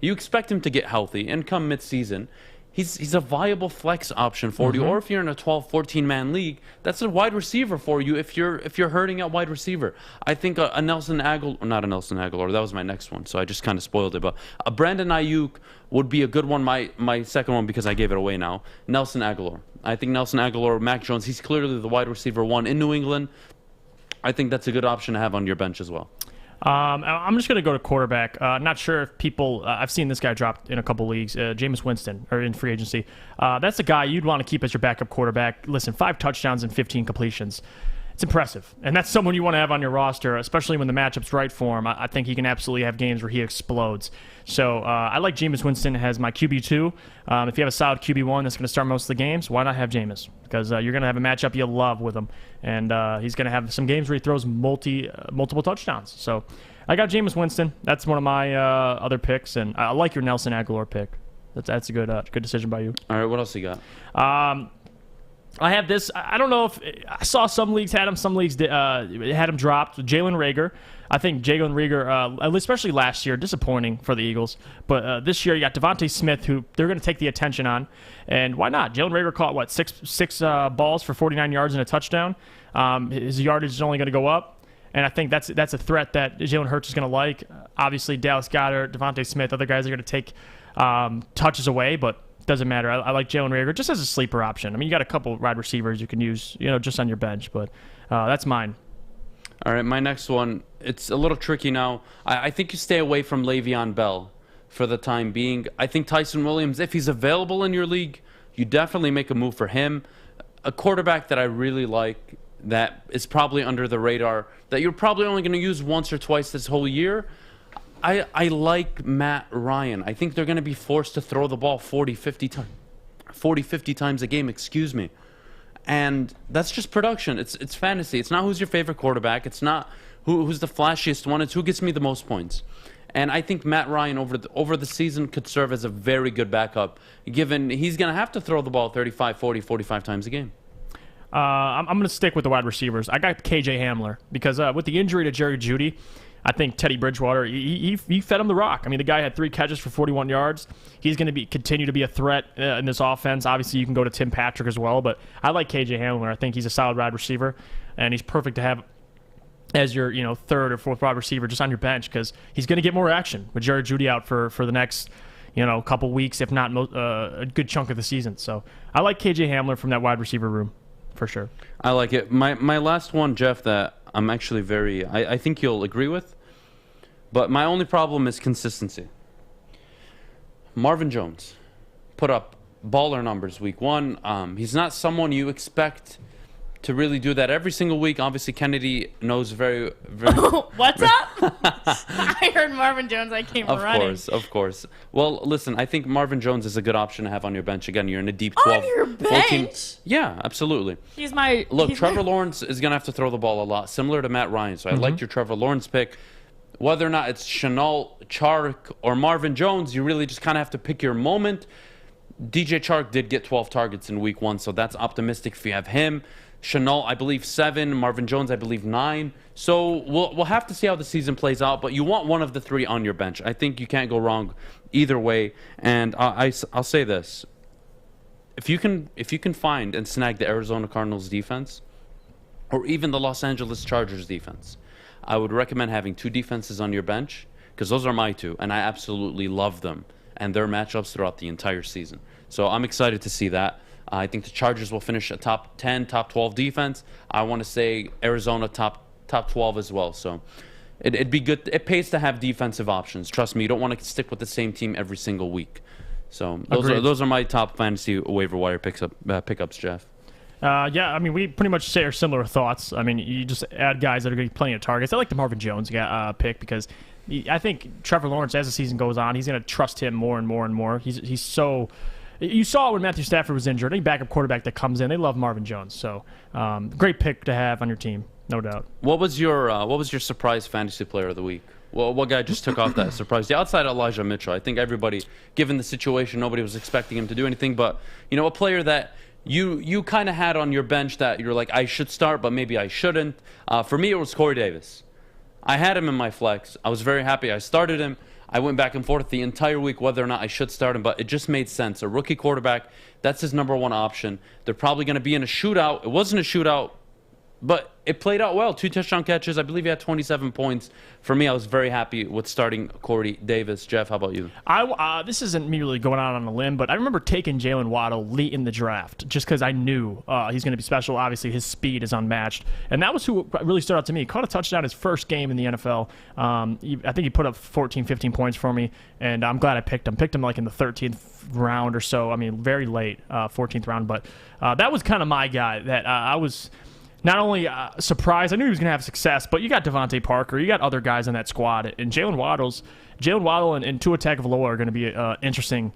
you expect him to get healthy and come mid-season. He's a viable flex option for you, or if you're in a 12, 14-man league, that's a wide receiver for you if you're hurting at wide receiver. I think not a Nelson Aguilar, that was my next one, so I just kind of spoiled it. But a Brandon Nyuk would be a good one, my second one, because I gave it away now. Nelson Aguilar. I think Nelson Aguilar, Mac Jones, he's clearly the wide receiver one in New England. I think that's a good option to have on your bench as well.
I'm just going to go to quarterback. Not sure if people I've seen this guy dropped in a couple leagues. Jameis Winston, or in free agency. That's a guy you'd want to keep as your backup quarterback. Listen, 5 touchdowns and 15 completions. It's impressive. And that's someone you want to have on your roster, especially when the matchup's right for him. I think he can absolutely have games where he explodes. So I like Jameis Winston as my QB2. If you have a solid QB1 that's going to start most of the games, why not have Jameis? Because you're going to have a matchup you love with him. And he's going to have some games where he throws multiple touchdowns. So I got Jameis Winston. That's one of my other picks. And I like your Nelson Aguilar pick. That's a good decision by you.
All right, what else you got?
I have this. I don't know if I saw some leagues had him. Some leagues had him dropped. Jalen Reagor. I think Jalen Reagor, especially last year, disappointing for the Eagles. But this year you got Devontae Smith, who they're going to take the attention on. And why not? Jalen Reagor caught, six balls for 49 yards and a touchdown. His yardage is only going to go up. And I think that's a threat that Jalen Hurts is going to like. Obviously, Dallas Goedert, Devontae Smith, other guys are going to take touches away, but doesn't matter. I like Jalen Reagor just as a sleeper option. I mean, you got a couple wide receivers you can use, just on your bench, but that's mine.
All right, my next one, it's a little tricky now. I think you stay away from Le'Veon Bell for the time being. I think Tyson Williams, if he's available in your league, you definitely make a move for him. A quarterback that I really like that is probably under the radar, that you're probably only going to use once or twice this whole year, I like Matt Ryan. I think they're going to be forced to throw the ball 40, 50 times a game, and that's just production. It's fantasy. It's not who's your favorite quarterback. It's not who's the flashiest one. It's who gets me the most points. And I think Matt Ryan over the season could serve as a very good backup, given he's going to have to throw the ball 35, 40, 45 times a game.
I'm going to stick with the wide receivers. I got KJ Hamler because with the injury to Jerry Jeudy, I think Teddy Bridgewater, he fed him the rock. I mean, the guy had 3 catches for 41 yards. He's going to continue to be a threat in this offense. Obviously, you can go to Tim Patrick as well, but I like KJ Hamler. I think he's a solid wide receiver, and he's perfect to have as your third or fourth wide receiver just on your bench because he's going to get more action with Jerry Jeudy out for the next couple weeks, if not a good chunk of the season. So I like KJ Hamler from that wide receiver room for sure.
I like it. My last one, Jeff, that I'm actually I think you'll agree with, but my only problem is consistency. Marvin Jones put up baller numbers week 1. He's not someone you expect to really do that every single week. Obviously, Kennedy knows very
What's up? I heard Marvin Jones. I came running.
Of course. Well, listen, I think Marvin Jones is a good option to have on your bench. Again, you're in a deep 12.
On your bench?
Yeah, absolutely. Trevor Lawrence is going to have to throw the ball a lot, similar to Matt Ryan. So I liked your Trevor Lawrence pick. Whether or not it's Shenault, Chark, or Marvin Jones, you really just kind of have to pick your moment. DJ Chark did get 12 targets in week 1, so that's optimistic if you have him. Shenault, I believe 7. Marvin Jones, I believe 9. So we'll have to see how the season plays out, but you want one of the 3 on your bench. I think you can't go wrong either way. And I'll say this: if you can find and snag the Arizona Cardinals defense, or even the Los Angeles Chargers defense, I would recommend having 2 defenses on your bench because those are my 2, and I absolutely love them and their matchups throughout the entire season. So I'm excited to see that. I think the Chargers will finish a top 10, top 12 defense. I want to say Arizona top 12 as well. So it'd be good. It pays to have defensive options. Trust me, you don't want to stick with the same team every single week. So those are my top fantasy waiver wire pickups, Jeff.
Yeah, I mean, we pretty much share similar thoughts. I mean, you just add guys that are going to be plenty of targets. I like the Marvin Jones pick because I think Trevor Lawrence, as the season goes on, he's going to trust him more and more and more. He's so... You saw when Matthew Stafford was injured. Any backup quarterback that comes in, they love Marvin Jones. So, great pick to have on your team, no doubt.
What was your surprise fantasy player of the week? Well, what guy just took off that surprise? Yeah, outside Elijah Mitchell, I think everybody, given the situation, nobody was expecting him to do anything. But a player that you kind of had on your bench that you're like, I should start, but maybe I shouldn't. For me, it was Corey Davis. I had him in my flex. I was very happy. I started him. I went back and forth the entire week whether or not I should start him, but it just made sense. A rookie quarterback, that's his number 1 option. They're probably going to be in a shootout. It wasn't a shootout, but it played out well. 2 touchdown catches. I believe he had 27 points. For me, I was very happy with starting Corey Davis. Jeff, how about you?
This isn't me really going out on a limb, but I remember taking Jalen Waddle late in the draft just because I knew he's going to be special. Obviously, his speed is unmatched. And that was who really stood out to me. He caught a touchdown his first game in the NFL. I think he put up 14, 15 points for me, and I'm glad I picked him. Picked him like in the 13th round or so. I mean, very late, 14th round. But that was kind of my guy that I was... Not only surprised, I knew he was going to have success, but you got Devontae Parker, you got other guys on that squad, and Jalen Waddle and Tua Tagovailoa are going to be an interesting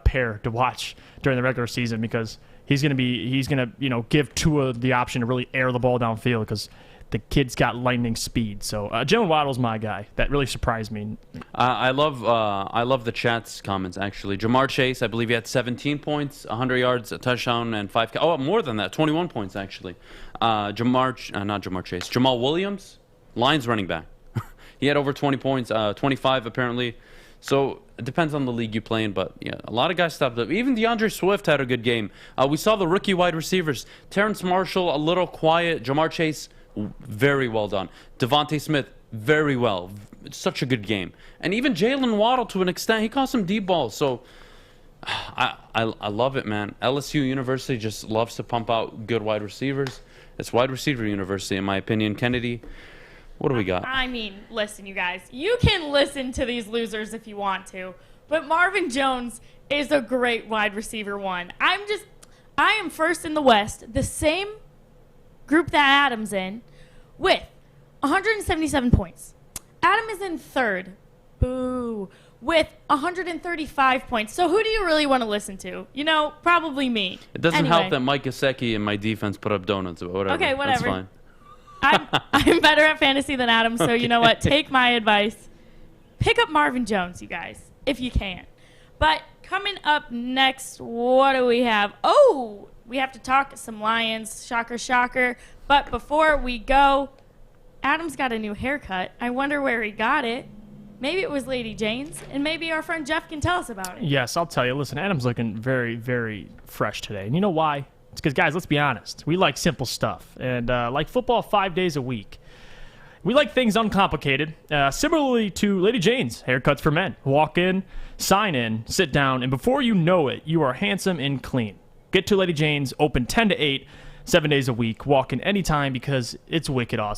pair to watch during the regular season because he's going to give Tua the option to really air the ball downfield because the kid's got lightning speed. So Jalen Waddle's my guy. That really surprised me.
I love the chat's comments, actually. Jamar Chase, I believe he had 17 points, 100 yards, a touchdown, and 5... Oh, more than that, 21 points, actually. Not Jamar Chase. Jamal Williams, Lions running back. He had over 20 points, 25 apparently. So it depends on the league you play in, but yeah, a lot of guys stepped up. Even DeAndre Swift had a good game. We saw the rookie wide receivers. Terrence Marshall, a little quiet. Jamar Chase... very well done. Devontae Smith, very well. Such a good game. And even Jalen Waddle, to an extent, he caught some deep balls. So I love it, man. LSU University just loves to pump out good wide receivers. It's wide receiver university, in my opinion. Kennedy, what do we got?
I mean, listen, you guys. You can listen to these losers if you want to, but Marvin Jones is a great wide receiver 1. I am first in the West, the same group that Adam's in, with 177 points. Adam is in third, boo, with 135 points. So who do you really want to listen to? Probably me.
It doesn't help that Mike Gesicki and my defense put up donuts, but whatever.
Okay, whatever.
That's fine.
I'm better at fantasy than Adam, so you know what? Take my advice. Pick up Marvin Jones, you guys, if you can. But coming up next, what do we have? Oh, we have to talk some Lions. Shocker, shocker. But before we go, Adam's got a new haircut. I wonder where he got it. Maybe it was Lady Jane's, and maybe our friend Jeff can tell us about it.
Yes, I'll tell you. Listen, Adam's looking very, very fresh today. And you know why? It's because, guys, let's be honest. We like simple stuff. And like football 5 days a week, we like things uncomplicated. Similarly to Lady Jane's haircuts for men. Walk in, sign in, sit down, and before you know it, you are handsome and clean. Get to Lady Jane's, open 10 to 8, 7 days a week. Walk in anytime because it's wicked awesome.